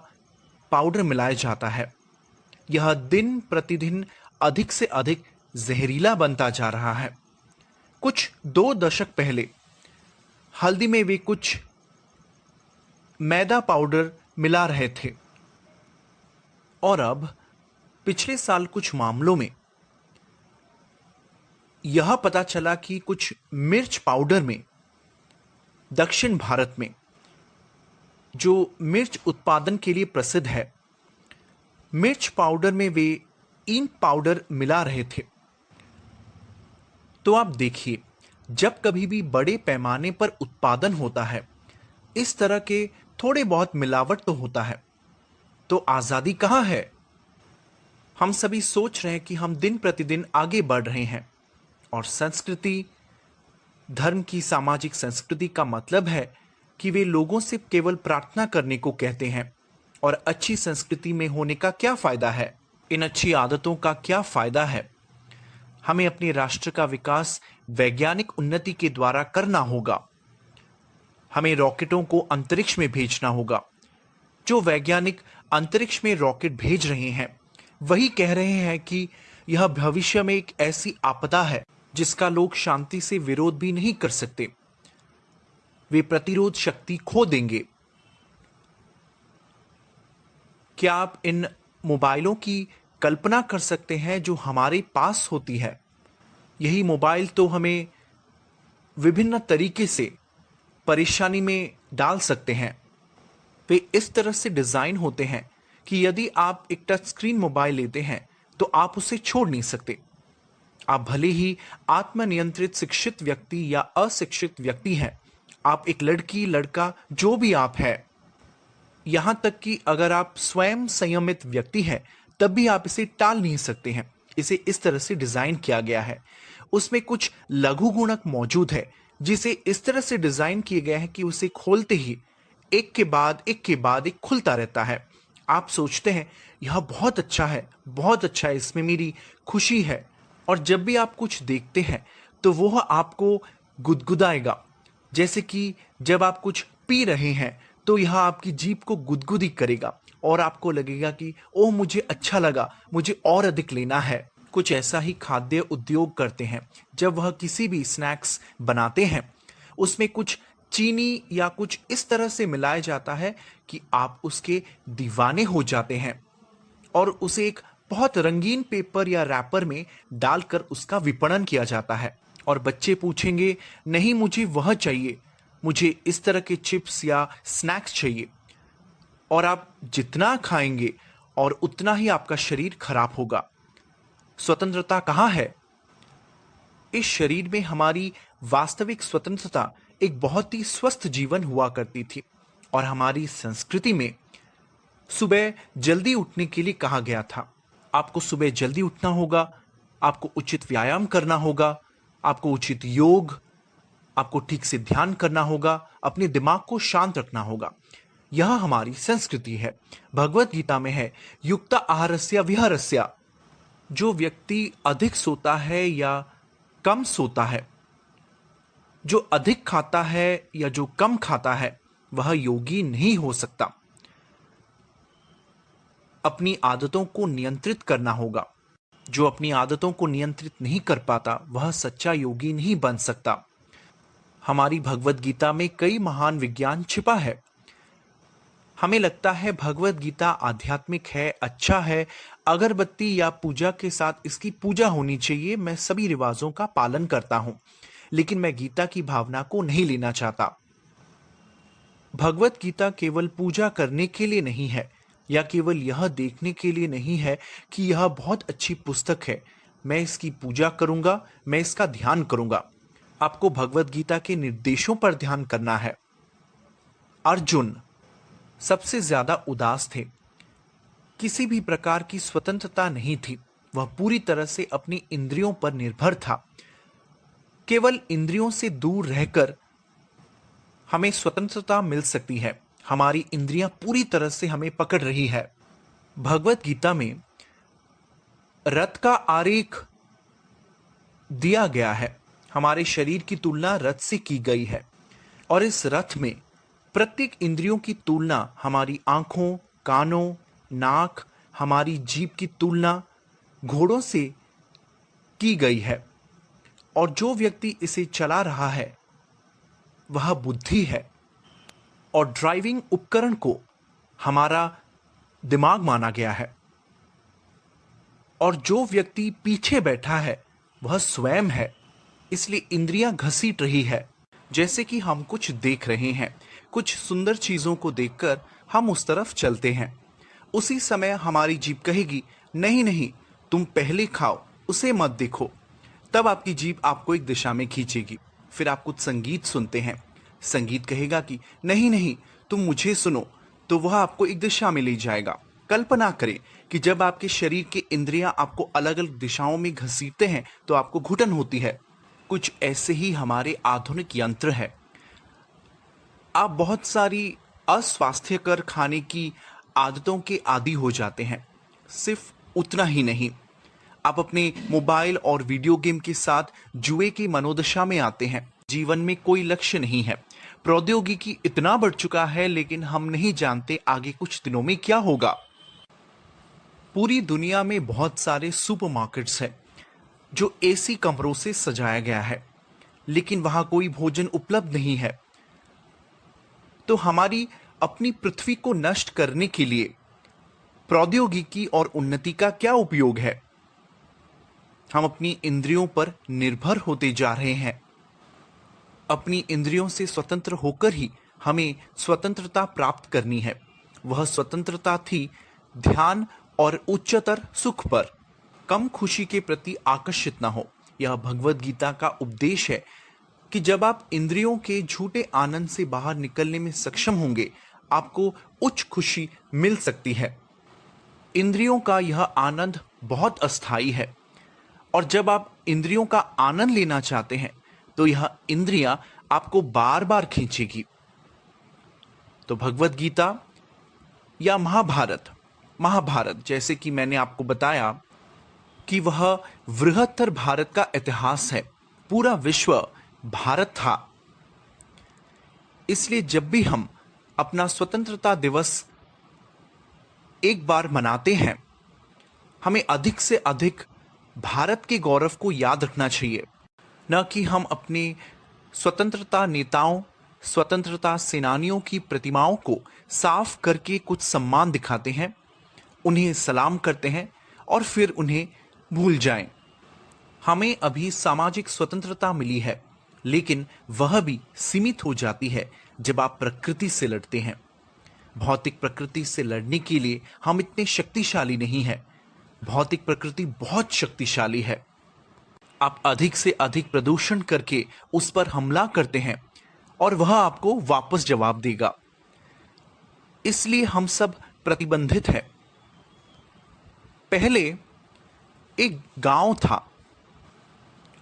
पाउडर मिलाया जाता है। यह दिन प्रतिदिन अधिक से अधिक जहरीला बनता जा रहा है। कुछ 2 दशक पहले हल्दी में वे कुछ मैदा पाउडर मिला रहे थे, और अब पिछले साल कुछ मामलों में यह पता चला कि कुछ मिर्च पाउडर में, दक्षिण भारत में जो मिर्च उत्पादन के लिए प्रसिद्ध है, मिर्च पाउडर में वे इंक पाउडर मिला रहे थे। तो आप देखिए, जब कभी भी बड़े पैमाने पर उत्पादन होता है, इस तरह के थोड़े बहुत मिलावट तो होता है। तो आजादी कहां है? हम सभी सोच रहे हैं कि हम दिन प्रतिदिन आगे बढ़ रहे हैं, और संस्कृति, धर्म की सामाजिक संस्कृति का मतलब है कि वे लोगों से केवल प्रार्थना करने को कहते हैं। और अच्छी संस्कृति में होने का क्या फायदा है? इन अच्छी आदतों का क्या फायदा है? हमें अपने राष्ट्र का विकास वैज्ञानिक उन्नति के द्वारा करना होगा। हमें रॉकेटों को अंतरिक्ष में भेजना होगा। जो वैज्ञानिक अंतरिक्ष में रॉकेट भेज रहे हैं, वही कह रहे हैं कि यह भविष्य में एक ऐसी आपदा है जिसका लोग शांति से विरोध भी नहीं कर सकते। वे प्रतिरोध शक्ति खो देंगे। क्या आप इन मोबाइलों की कल्पना कर सकते हैं जो हमारे पास होती है, यही मोबाइल तो हमें विभिन्न तरीके से परेशानी में डाल सकते हैं। वे इस तरह से डिज़ाइन होते हैं कि यदि आप एक टच स्क्रीन मोबाइल लेते हैं तो आप उसे छोड़ नहीं सकते। आप भले ही आत्मनियंत्रित शिक्षित व्यक्ति या अशिक्षित व्यक्ति हैं, आप एक लड़की लड़का जो भी आप हैं, यहां तक कि अगर आप स्वयं संयमित व्यक्ति हैं तब भी आप इसे टाल नहीं सकते हैं। इसे इस तरह से डिजाइन किया गया है। उसमें कुछ लघु गुणक मौजूद है जिसे इस तरह से डिजाइन किया गया है कि उसे खोलते ही एक के बाद एक के बाद एक खुलता रहता है। आप सोचते हैं यह बहुत अच्छा है, बहुत अच्छा है, इसमें मेरी खुशी है। और जब भी आप कुछ देखते हैं तो वह आपको गुदगुदाएगा। जैसे कि जब आप कुछ पी रहे हैं तो यह आपकी जीभ को गुदगुदी करेगा और आपको लगेगा कि ओह मुझे अच्छा लगा, मुझे और अधिक लेना है। कुछ ऐसा ही खाद्य उद्योग करते हैं। जब वह किसी भी स्नैक्स बनाते हैं उसमें कुछ चीनी या कुछ इस तरह से मिलाया जाता है कि आप उसके दीवाने हो जाते हैं और उसे एक बहुत रंगीन पेपर या रैपर में डालकर उसका विपणन किया जाता है। और बच्चे पूछेंगे नहीं मुझे वह चाहिए, मुझे इस तरह के चिप्स या स्नैक्स चाहिए। और आप जितना खाएंगे और उतना ही आपका शरीर खराब होगा। स्वतंत्रता कहाँ है? इस शरीर में हमारी वास्तविक स्वतंत्रता एक बहुत ही स्वस्थ जीवन हुआ करती थी। और हमारी संस्कृति में सुबह जल्दी उठने के लिए कहा गया था। आपको सुबह जल्दी उठना होगा, आपको उचित व्यायाम करना होगा, आपको उचित योग, आपको ठीक से ध्यान करना होगा, अपने दिमाग को शांत रखना होगा। यह हमारी संस्कृति है। भगवत गीता में है युक्त आहारस्य विहारस्य। जो व्यक्ति अधिक सोता है या कम सोता है, जो अधिक खाता है या जो कम खाता है, वह योगी नहीं हो सकता। अपनी आदतों को नियंत्रित करना होगा। जो अपनी आदतों को नियंत्रित नहीं कर पाता वह सच्चा योगी नहीं बन सकता। हमारी भगवत गीता में कई महान विज्ञान छिपा है। हमें लगता है भगवत गीता आध्यात्मिक है, अच्छा है, अगरबत्ती या पूजा के साथ इसकी पूजा होनी चाहिए, मैं सभी रिवाजों का पालन करता हूं, लेकिन मैं गीता की भावना को नहीं लेना चाहता। भगवत गीता केवल पूजा करने के लिए नहीं है या केवल यह देखने के लिए नहीं है कि यह बहुत अच्छी पुस्तक है, मैं इसकी पूजा करूंगा, मैं इसका ध्यान करूंगा। आपको भगवत गीता के निर्देशों पर ध्यान करना है। अर्जुन सबसे ज्यादा उदास थे। किसी भी प्रकार की स्वतंत्रता नहीं थी। वह पूरी तरह से अपनी इंद्रियों पर निर्भर था। केवल इंद्रियों से दूर रहकर हमें स्वतंत्रता मिल सकती है। हमारी इंद्रियां पूरी तरह से हमें पकड़ रही है। भगवत गीता में रथ का आरेख दिया गया है। हमारे शरीर की तुलना रथ से की गई है और इस रथ में प्रत्येक इंद्रियों की तुलना हमारी आंखों, कानों, नाक, हमारी जीभ की तुलना घोड़ों से की गई है। और जो व्यक्ति इसे चला रहा है वह बुद्धि है और ड्राइविंग उपकरण को हमारा दिमाग माना गया है। और जो व्यक्ति पीछे बैठा है वह स्वयं है। इसलिए इंद्रियां घसीट रही है। जैसे कि हम कुछ देख रहे हैं, कुछ सुंदर चीजों को देखकर हम उस तरफ चलते हैं। उसी समय हमारी जीभ कहेगी नहीं नहीं, तुम पहले खाओ, उसे मत देखो। तब आपकी जीभ आपको एक दिशा में खींचेगी। फिर आप कुछ संगीत सुनते हैं, संगीत कहेगा कि नहीं नहीं, तुम मुझे सुनो, तो वह आपको एक दिशा में ले जाएगा। कल्पना करें कि जब आपके शरीर के इंद्रियां आपको अलग अलग दिशाओं में घसीटते हैं तो आपको घुटन होती है। कुछ ऐसे ही हमारे आधुनिक यंत्र है। आप बहुत सारी अस्वास्थ्यकर खाने की आदतों के आदी हो जाते हैं। सिर्फ उतना ही नहीं, आप अपने मोबाइल और वीडियो गेम के साथ जुए की मनोदशा में आते हैं। जीवन में कोई लक्ष्य नहीं है। प्रौद्योगिकी इतना बढ़ चुका है लेकिन हम नहीं जानते आगे कुछ दिनों में क्या होगा। पूरी दुनिया में बहुत सारे सुपरमार्केट्स हैं जो एसी कमरों से सजाया गया है, लेकिन वहां कोई भोजन उपलब्ध नहीं है। तो हमारी अपनी पृथ्वी को नष्ट करने के लिए प्रौद्योगिकी और उन्नति का क्या उपयोग है? हम अपनी इंद्रियों पर निर्भर होते जा रहे हैं। अपनी इंद्रियों से स्वतंत्र होकर ही हमें स्वतंत्रता प्राप्त करनी है। वह स्वतंत्रता थी ध्यान और उच्चतर सुख पर, कम खुशी के प्रति आकर्षित न हो। यह भगवद गीता का उपदेश है कि जब आप इंद्रियों के झूठे आनंद से बाहर निकलने में सक्षम होंगे, आपको उच्च खुशी मिल सकती है। इंद्रियों का यह आनंद बहुत अस्थायी है, और जब आप इंद्रियों का आनंद लेना चाहते हैं तो यह इंद्रियां आपको बार बार खींचेगी। तो भगवद गीता या महाभारत जैसे कि मैंने आपको बताया कि वह वृहत्तर भारत का इतिहास है। पूरा विश्व भारत था। इसलिए जब भी हम अपना स्वतंत्रता दिवस एक बार मनाते हैं, हमें अधिक से अधिक भारत के गौरव को याद रखना चाहिए, न कि हम अपने स्वतंत्रता नेताओं, स्वतंत्रता सेनानियों की प्रतिमाओं को साफ करके कुछ सम्मान दिखाते हैं, उन्हें सलाम करते हैं और फिर उन्हें भूल जाएं। हमें अभी सामाजिक स्वतंत्रता मिली है, लेकिन वह भी सीमित हो जाती है जब आप प्रकृति से लड़ते हैं। भौतिक प्रकृति से लड़ने के लिए हम इतने शक्तिशाली नहीं हैं। भौतिक प्रकृति बहुत शक्तिशाली है। आप अधिक से अधिक प्रदूषण करके उस पर हमला करते हैं और वह आपको वापस जवाब देगा। इसलिए हम सब प्रतिबंधित हैं। पहले एक गांव था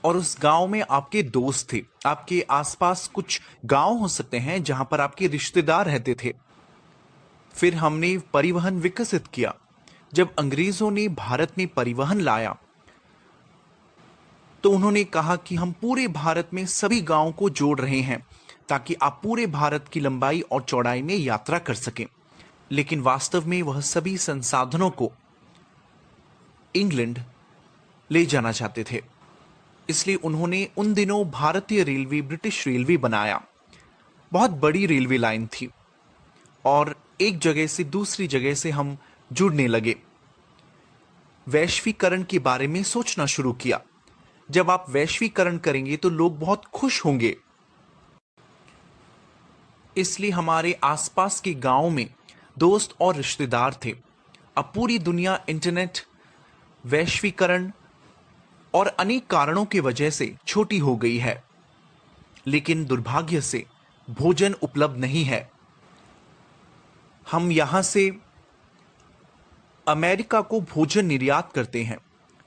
और उस गांव में आपके दोस्त थे। आपके आसपास कुछ गांव हो सकते हैं जहां पर आपके रिश्तेदार रहते थे। फिर हमने परिवहन विकसित किया। जब अंग्रेजों ने भारत में परिवहन लाया तो उन्होंने कहा कि हम पूरे भारत में सभी गांवों को जोड़ रहे हैं ताकि आप पूरे भारत की लंबाई और चौड़ाई में यात्रा कर सकें। लेकिन वास्तव में वह सभी संसाधनों को इंग्लैंड ले जाना चाहते थे। इसलिए उन्होंने उन दिनों भारतीय रेलवे, ब्रिटिश रेलवे बनाया। बहुत बड़ी रेलवे लाइन थी और एक जगह से दूसरी जगह से हम जुड़ने लगे। वैश्वीकरण के बारे में सोचना शुरू किया। जब आप वैश्वीकरण करेंगे तो लोग बहुत खुश होंगे। इसलिए हमारे आसपास के गांव में दोस्त और रिश्तेदार थे। अब पूरी दुनिया इंटरनेट, वैश्वीकरण और अनेक कारणों की वजह से छोटी हो गई है, लेकिन दुर्भाग्य से भोजन उपलब्ध नहीं है। हम यहां से अमेरिका को भोजन निर्यात करते हैं,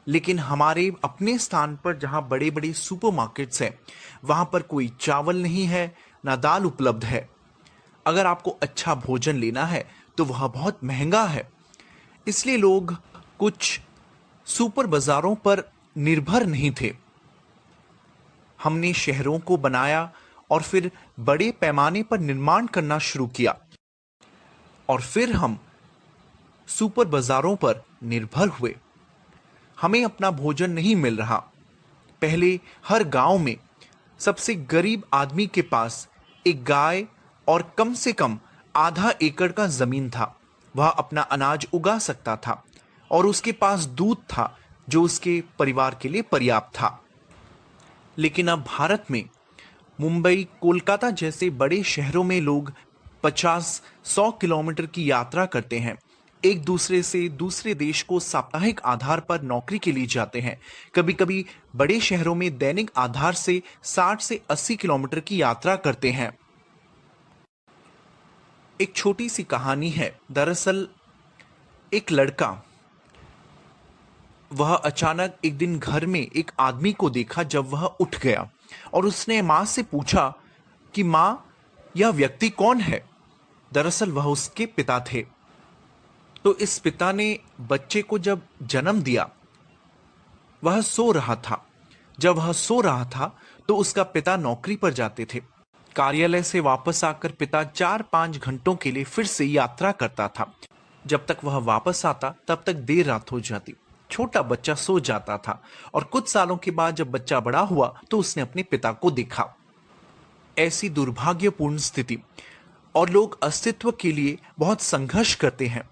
लेकिन हमारे अपने स्थान पर जहां बड़े बड़े सुपरमार्केट्स हैं, वहां पर कोई चावल नहीं है, ना दाल उपलब्ध है। अगर आपको अच्छा भोजन लेना है तो वह बहुत महंगा है। इसलिए लोग कुछ सुपर बाजारों पर निर्भर नहीं थे। हमने शहरों को बनाया और फिर बड़े पैमाने पर निर्माण करना शुरू किया, और फिर हम सुपर बाजारों पर निर्भर हुए। हमें अपना भोजन नहीं मिल रहा। पहले हर गांव में सबसे गरीब आदमी के पास एक गाय और कम से कम आधा एकड़ का जमीन था। वह अपना अनाज उगा सकता था और उसके पास दूध था जो उसके परिवार के लिए पर्याप्त था। लेकिन अब भारत में मुंबई, कोलकाता जैसे बड़े शहरों में लोग 50-100 किलोमीटर की यात्रा करते हैं। एक दूसरे से दूसरे देश को साप्ताहिक आधार पर नौकरी के लिए जाते हैं। कभी कभी बड़े शहरों में दैनिक आधार से 60 से 80 किलोमीटर की यात्रा करते हैं। एक छोटी सी कहानी है। दरअसल एक लड़का, वह अचानक एक दिन घर में एक आदमी को देखा। जब वह उठ गया और उसने मां से पूछा कि मां, यह व्यक्ति कौन है? दरअसल वह उसके पिता थे। तो इस पिता ने बच्चे को जब जन्म दिया, वह सो रहा था। जब वह सो रहा था तो उसका पिता नौकरी पर जाते थे। कार्यालय से वापस आकर पिता 4-5 घंटों के लिए फिर से यात्रा करता था। जब तक वह वापस आता तब तक देर रात हो जाती। छोटा बच्चा सो जाता था और कुछ सालों के बाद जब बच्चा बड़ा हुआ तो उसने अपने पिता को देखा। ऐसी दुर्भाग्यपूर्ण स्थिति, और लोग अस्तित्व के लिए बहुत संघर्ष करते हैं।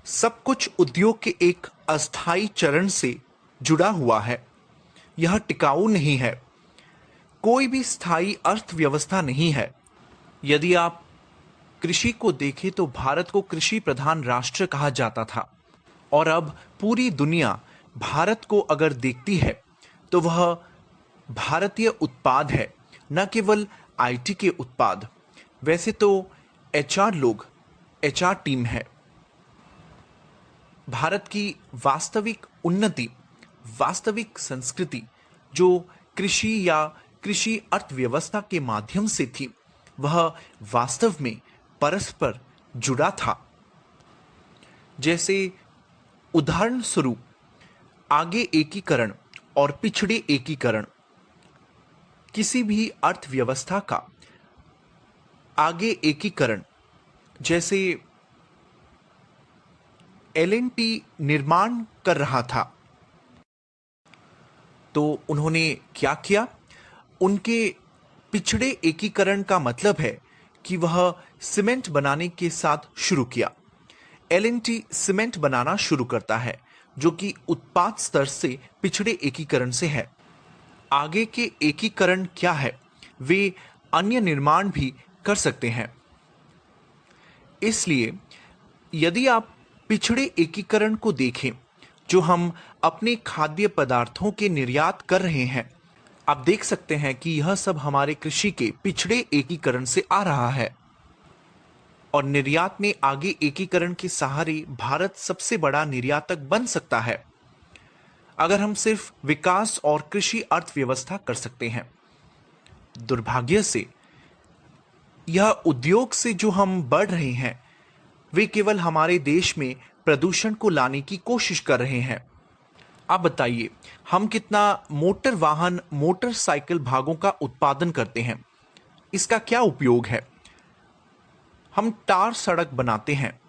सब कुछ उद्योग के एक अस्थायी चरण से जुड़ा हुआ है। यह टिकाऊ नहीं है। कोई भी स्थायी अर्थव्यवस्था नहीं है। यदि आप कृषि को देखें तो भारत को कृषि प्रधान राष्ट्र कहा जाता था, और अब पूरी दुनिया भारत को अगर देखती है तो वह भारतीय उत्पाद है, न केवल आईटी के उत्पाद। वैसे तो एचआर लोग, एचआर टीम है। भारत की वास्तविक उन्नति, वास्तविक संस्कृति जो कृषि या कृषि अर्थव्यवस्था के माध्यम से थी, वह वास्तव में परस्पर जुड़ा था। जैसे उदाहरण स्वरूप आगे एकीकरण और पिछड़े एकीकरण। किसी भी अर्थव्यवस्था का आगे एकीकरण, जैसे एलएनटी निर्माण कर रहा था, तो उन्होंने क्या किया? उनके पिछड़े एकीकरण का मतलब है कि वह सीमेंट बनाने के साथ शुरू किया। एलएनटी सीमेंट बनाना शुरू करता है, जो कि उत्पाद स्तर से पिछड़े एकीकरण से है। आगे के एकीकरण क्या है? वे अन्य निर्माण भी कर सकते हैं। इसलिए यदि आप पिछड़े एकीकरण को देखें, जो हम अपने खाद्य पदार्थों के निर्यात कर रहे हैं, आप देख सकते हैं कि यह सब हमारे कृषि के पिछड़े एकीकरण से आ रहा है। और निर्यात में आगे एकीकरण के सहारे भारत सबसे बड़ा निर्यातक बन सकता है, अगर हम सिर्फ विकास और कृषि अर्थव्यवस्था कर सकते हैं। दुर्भाग्य से यह उद्योग से जो हम बढ़ रहे हैं, वे केवल हमारे देश में प्रदूषण को लाने की कोशिश कर रहे हैं। आप बताइए, हम कितना मोटर वाहन, मोटरसाइकिल भागों का उत्पादन करते हैं? इसका क्या उपयोग है? हम टार सड़क बनाते हैं।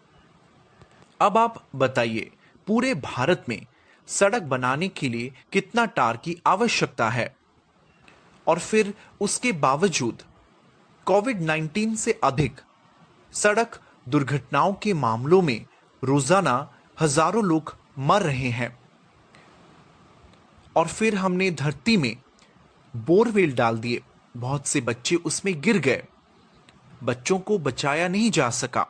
अब आप बताइए, पूरे भारत में सड़क बनाने के लिए कितना टार की आवश्यकता है? और फिर उसके बावजूद कोविड-19 से अधिक सड़क दुर्घटनाओं के मामलों में रोजाना हजारों लोग मर रहे हैं। और फिर हमने धरती में बोरवेल डाल दिए, बहुत से बच्चे उसमें गिर गए, बच्चों को बचाया नहीं जा सका।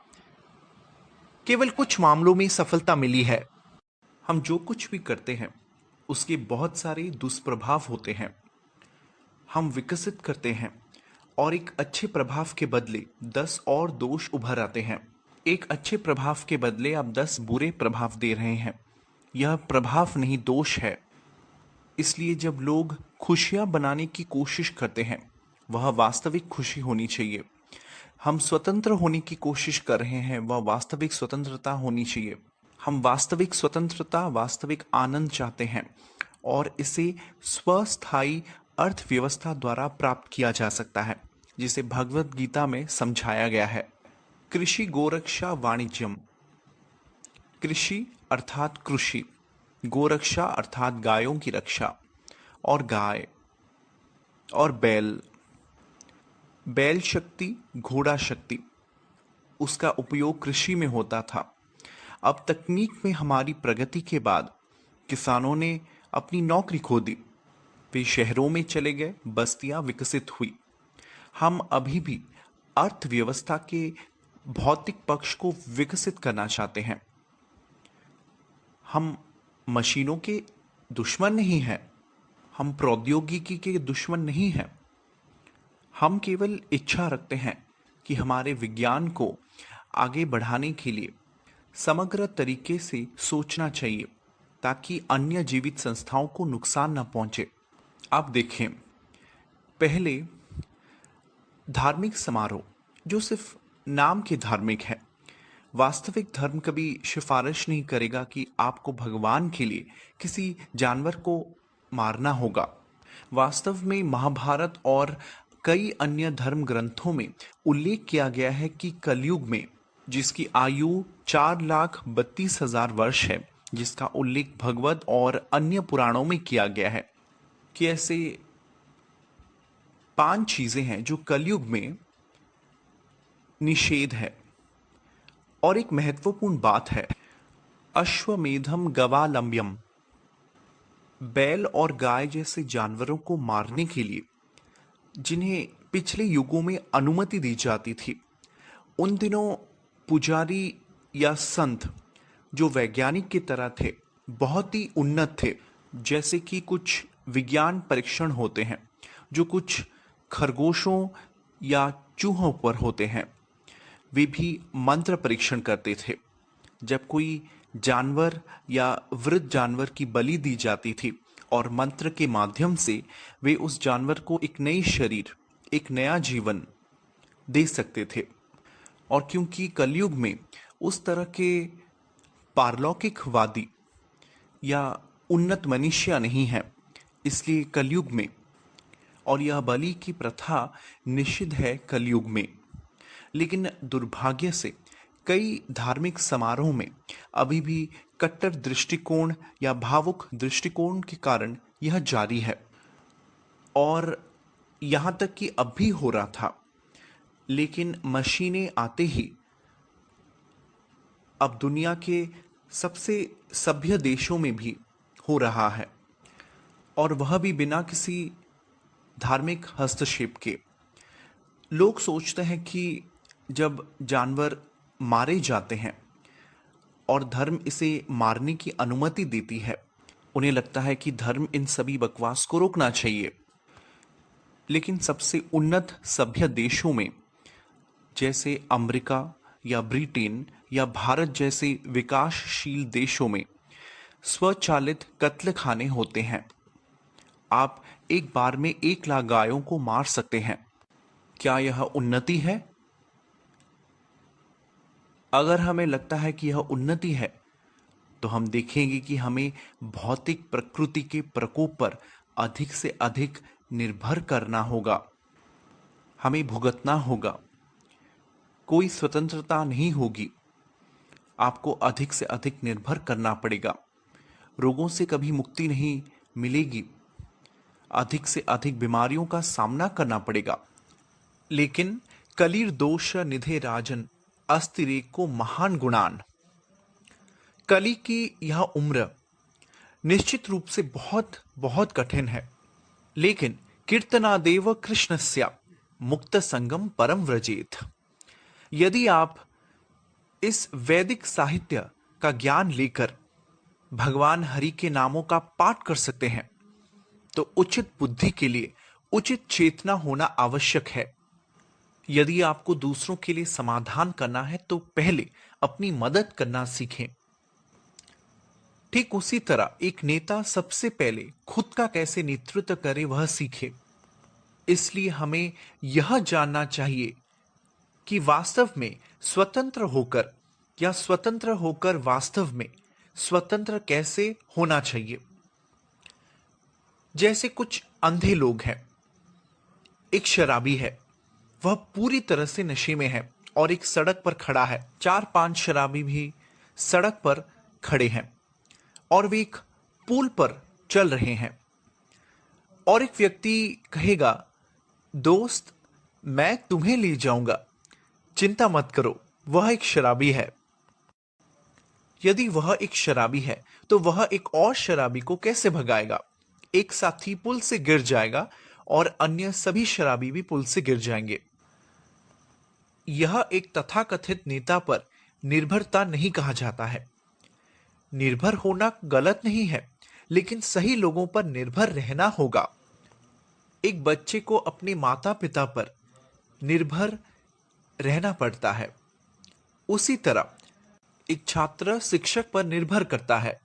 केवल कुछ मामलों में सफलता मिली है। हम जो कुछ भी करते हैं उसके बहुत सारे दुष्प्रभाव होते हैं। हम विकसित करते हैं और एक अच्छे प्रभाव के बदले 10 और दोष उभर आते हैं। एक अच्छे प्रभाव के बदले आप 10 बुरे प्रभाव दे रहे हैं। यह प्रभाव नहीं, दोष है। इसलिए जब लोग खुशियां बनाने की कोशिश करते हैं, वह वास्तविक खुशी होनी चाहिए। हम स्वतंत्र होने की कोशिश कर रहे हैं, वह वास्तविक स्वतंत्रता होनी चाहिए। हम वास्तविक स्वतंत्रता, वास्तविक आनंद चाहते हैं, और इसे स्वस्थायी अर्थव्यवस्था द्वारा प्राप्त किया जा सकता है, जिसे भगवत गीता में समझाया गया है। कृषि गोरक्षा वाणिज्यम। कृषि अर्थात कृषि, गोरक्षा अर्थात गायों की रक्षा, और गाय और बैल, बैल शक्ति, घोड़ा शक्ति, उसका उपयोग कृषि में होता था। अब तकनीक में हमारी प्रगति के बाद किसानों ने अपनी नौकरी खो दी। वे शहरों में चले गए, बस्तियां विकसित हुई। हम अभी भी अर्थव्यवस्था के भौतिक पक्ष को विकसित करना चाहते हैं। हम मशीनों के दुश्मन नहीं हैं, हम प्रौद्योगिकी के दुश्मन नहीं हैं। हम केवल इच्छा रखते हैं कि हमारे विज्ञान को आगे बढ़ाने के लिए समग्र तरीके से सोचना चाहिए, ताकि अन्य जीवित संस्थाओं को नुकसान न पहुंचे। आप देखें, पहले धार्मिक समारोह जो सिर्फ नाम के धार्मिक है, वास्तविक धर्म कभी सिफारिश नहीं करेगा कि आपको भगवान के लिए किसी जानवर को मारना होगा। वास्तव में महाभारत और कई अन्य धर्म ग्रंथों में उल्लेख किया गया है कि कलयुग में, जिसकी आयु 4,32,000 वर्ष है, जिसका उल्लेख भगवत और अन्य पुराणों में किया गया है, कि ऐसे 5 चीजें हैं जो कलयुग में निषेध है। और एक महत्वपूर्ण बात है, अश्वमेधम गवालंब्यम। बैल और गाय जैसे जानवरों को मारने के लिए जिन्हें पिछले युगों में अनुमति दी जाती थी, उन दिनों पुजारी या संत जो वैज्ञानिक की तरह थे, बहुत ही उन्नत थे। जैसे कि कुछ विज्ञान परीक्षण होते हैं जो कुछ खरगोशों या चूहों पर होते हैं, वे भी मंत्र परीक्षण करते थे। जब कोई जानवर या वृद्ध जानवर की बलि दी जाती थी और मंत्र के माध्यम से वे उस जानवर को एक नई शरीर, एक नया जीवन दे सकते थे। और क्योंकि कलयुग में उस तरह के पारलौकिकवादी या उन्नत मनुष्य नहीं है, इसलिए कलयुग में, और यह बलि की प्रथा निषिद्ध है कलयुग में। लेकिन दुर्भाग्य से कई धार्मिक समारोह में अभी भी कट्टर दृष्टिकोण या भावुक दृष्टिकोण के कारण यह जारी है, और यहाँ तक कि अब भी हो रहा था। लेकिन मशीनें आते ही अब दुनिया के सबसे सभ्य देशों में भी हो रहा है, और वह भी बिना किसी धार्मिक हस्तक्षेप के। लोग सोचते हैं कि जब जानवर मारे जाते हैं और धर्म इसे मारने की अनुमति देती है, उन्हें लगता है कि धर्म इन सभी बकवास को रोकना चाहिए। लेकिन सबसे उन्नत सभ्य देशों में, जैसे अमेरिका या ब्रिटेन या भारत जैसे विकासशील देशों में, स्वचालित कत्ल खाने होते हैं। आप एक बार में 1 लाख गायों को मार सकते हैं। क्या यह उन्नति है? अगर हमें लगता है कि यह उन्नति है, तो हम देखेंगे कि हमें भौतिक प्रकृति के प्रकोप पर अधिक से अधिक निर्भर करना होगा। हमें भुगतना होगा। कोई स्वतंत्रता नहीं होगी। आपको अधिक से अधिक निर्भर करना पड़ेगा। रोगों से कभी मुक्ति नहीं मिलेगी। अधिक से अधिक बीमारियों का सामना करना पड़ेगा। लेकिन कलिर दोष निधे राजन अस्तिरेको महान गुणान। कली की यह उम्र निश्चित रूप से बहुत बहुत कठिन है, लेकिन कीर्तनादेव कृष्णस्य मुक्त संगम परम व्रजेत। यदि आप इस वैदिक साहित्य का ज्ञान लेकर भगवान हरि के नामों का पाठ कर सकते हैं, तो उचित बुद्धि के लिए उचित चेतना होना आवश्यक है। यदि आपको दूसरों के लिए समाधान करना है, तो पहले अपनी मदद करना सीखें। ठीक उसी तरह एक नेता सबसे पहले खुद का कैसे नेतृत्व करे वह सीखे। इसलिए हमें यह जानना चाहिए कि वास्तव में स्वतंत्र होकर या स्वतंत्र होकर वास्तव में स्वतंत्र कैसे होना चाहिए। जैसे कुछ अंधे लोग हैं, एक शराबी है, वह पूरी तरह से नशे में है और एक सड़क पर खड़ा है। 4-5 शराबी भी सड़क पर खड़े हैं और वे एक पुल पर चल रहे हैं, और एक व्यक्ति कहेगा, दोस्त मैं तुम्हें ले जाऊंगा, चिंता मत करो। वह एक शराबी है। यदि वह एक शराबी है, तो वह एक और शराबी को कैसे भगाएगा? एक साथी पुल से गिर जाएगा और अन्य सभी शराबी भी पुल से गिर जाएंगे। यह एक तथाकथित नेता पर निर्भरता नहीं कहा जाता है। निर्भर होना गलत नहीं है, लेकिन सही लोगों पर निर्भर रहना होगा। एक बच्चे को अपने माता पिता पर निर्भर रहना पड़ता है। उसी तरह एक छात्र शिक्षक पर निर्भर करता है।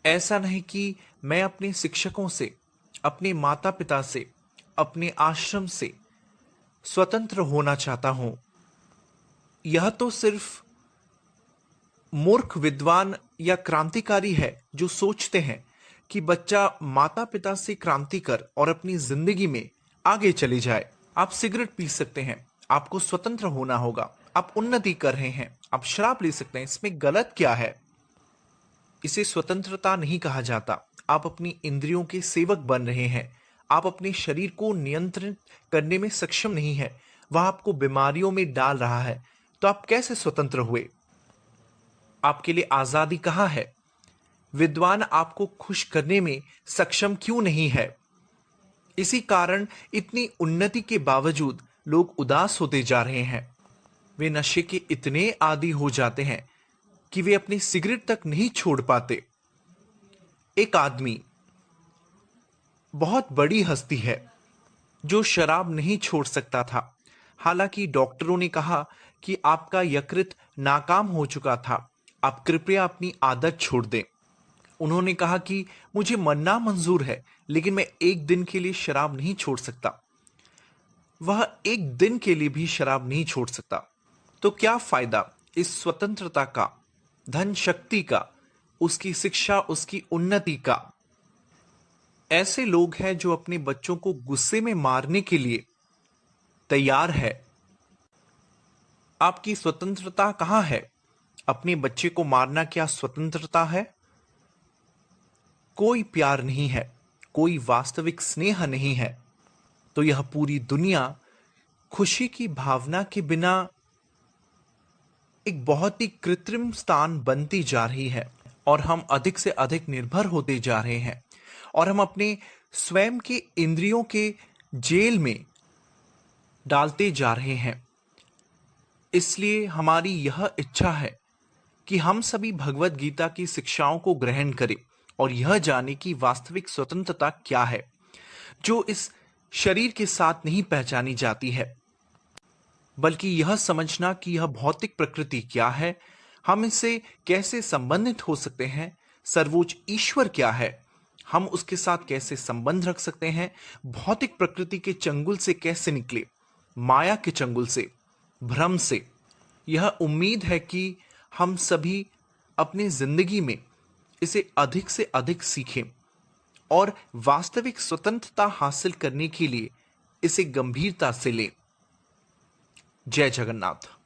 ऐसा नहीं कि मैं अपने शिक्षकों से, अपने माता पिता से, अपने आश्रम से स्वतंत्र होना चाहता हूं। यह तो सिर्फ मूर्ख विद्वान या क्रांतिकारी है जो सोचते हैं कि बच्चा माता पिता से क्रांति कर और अपनी जिंदगी में आगे चले जाए। आप सिगरेट पी सकते हैं, आपको स्वतंत्र होना होगा। आप उन्नति कर रहे हैं, आप शराब ले सकते हैं, इसमें गलत क्या है? इसे स्वतंत्रता नहीं कहा जाता। आप अपनी इंद्रियों के सेवक बन रहे हैं। आप अपने शरीर को नियंत्रित करने में सक्षम नहीं है, वह आपको बीमारियों में डाल रहा है, तो आप कैसे स्वतंत्र हुए? आपके लिए आजादी कहाँ है? विद्वान आपको खुश करने में सक्षम क्यों नहीं है? इसी कारण इतनी उन्नति के बावजूद लोग उदास होते जा रहे हैं। वे नशे के इतने आदी हो जाते हैं कि वे अपनी सिगरेट तक नहीं छोड़ पाते। एक आदमी बहुत बड़ी हस्ती है जो शराब नहीं छोड़ सकता था। हालांकि डॉक्टरों ने कहा कि आपका यकृत नाकाम हो चुका था, आप कृपया अपनी आदत छोड़ दें। उन्होंने कहा कि मुझे मरना मंजूर है, लेकिन मैं एक दिन के लिए शराब नहीं छोड़ सकता। वह एक दिन के लिए भी शराब नहीं छोड़ सकता। तो क्या फायदा इस स्वतंत्रता का, धन शक्ति का, उसकी शिक्षा, उसकी उन्नति का? ऐसे लोग हैं जो अपने बच्चों को गुस्से में मारने के लिए तैयार है। आपकी स्वतंत्रता कहां है? अपने बच्चे को मारना क्या स्वतंत्रता है? कोई प्यार नहीं है, कोई वास्तविक स्नेह नहीं है, तो यह पूरी दुनिया खुशी की भावना के बिना एक बहुत ही कृत्रिम स्थान बनती जा रही है और हम अधिक से अधिक निर्भर होते जा रहे हैं और हम अपने स्वयं के इंद्रियों के जेल में डालते जा रहे हैं। इसलिए हमारी यह इच्छा है कि हम सभी भगवत गीता की शिक्षाओं को ग्रहण करें और यह जाने कि वास्तविक स्वतंत्रता क्या है, जो इस शरीर के साथ नहीं पहचानी जाती है, बल्कि यह समझना कि यह भौतिक प्रकृति क्या है, हम इससे कैसे संबंधित हो सकते हैं, सर्वोच्च ईश्वर क्या है, हम उसके साथ कैसे संबंध रख सकते हैं, भौतिक प्रकृति के चंगुल से कैसे निकले, माया के चंगुल से, भ्रम से। यह उम्मीद है कि हम सभी अपनी जिंदगी में इसे अधिक से अधिक सीखें और वास्तविक स्वतंत्रता हासिल करने के लिए इसे गंभीरता से लें। जय जगन्नाथ।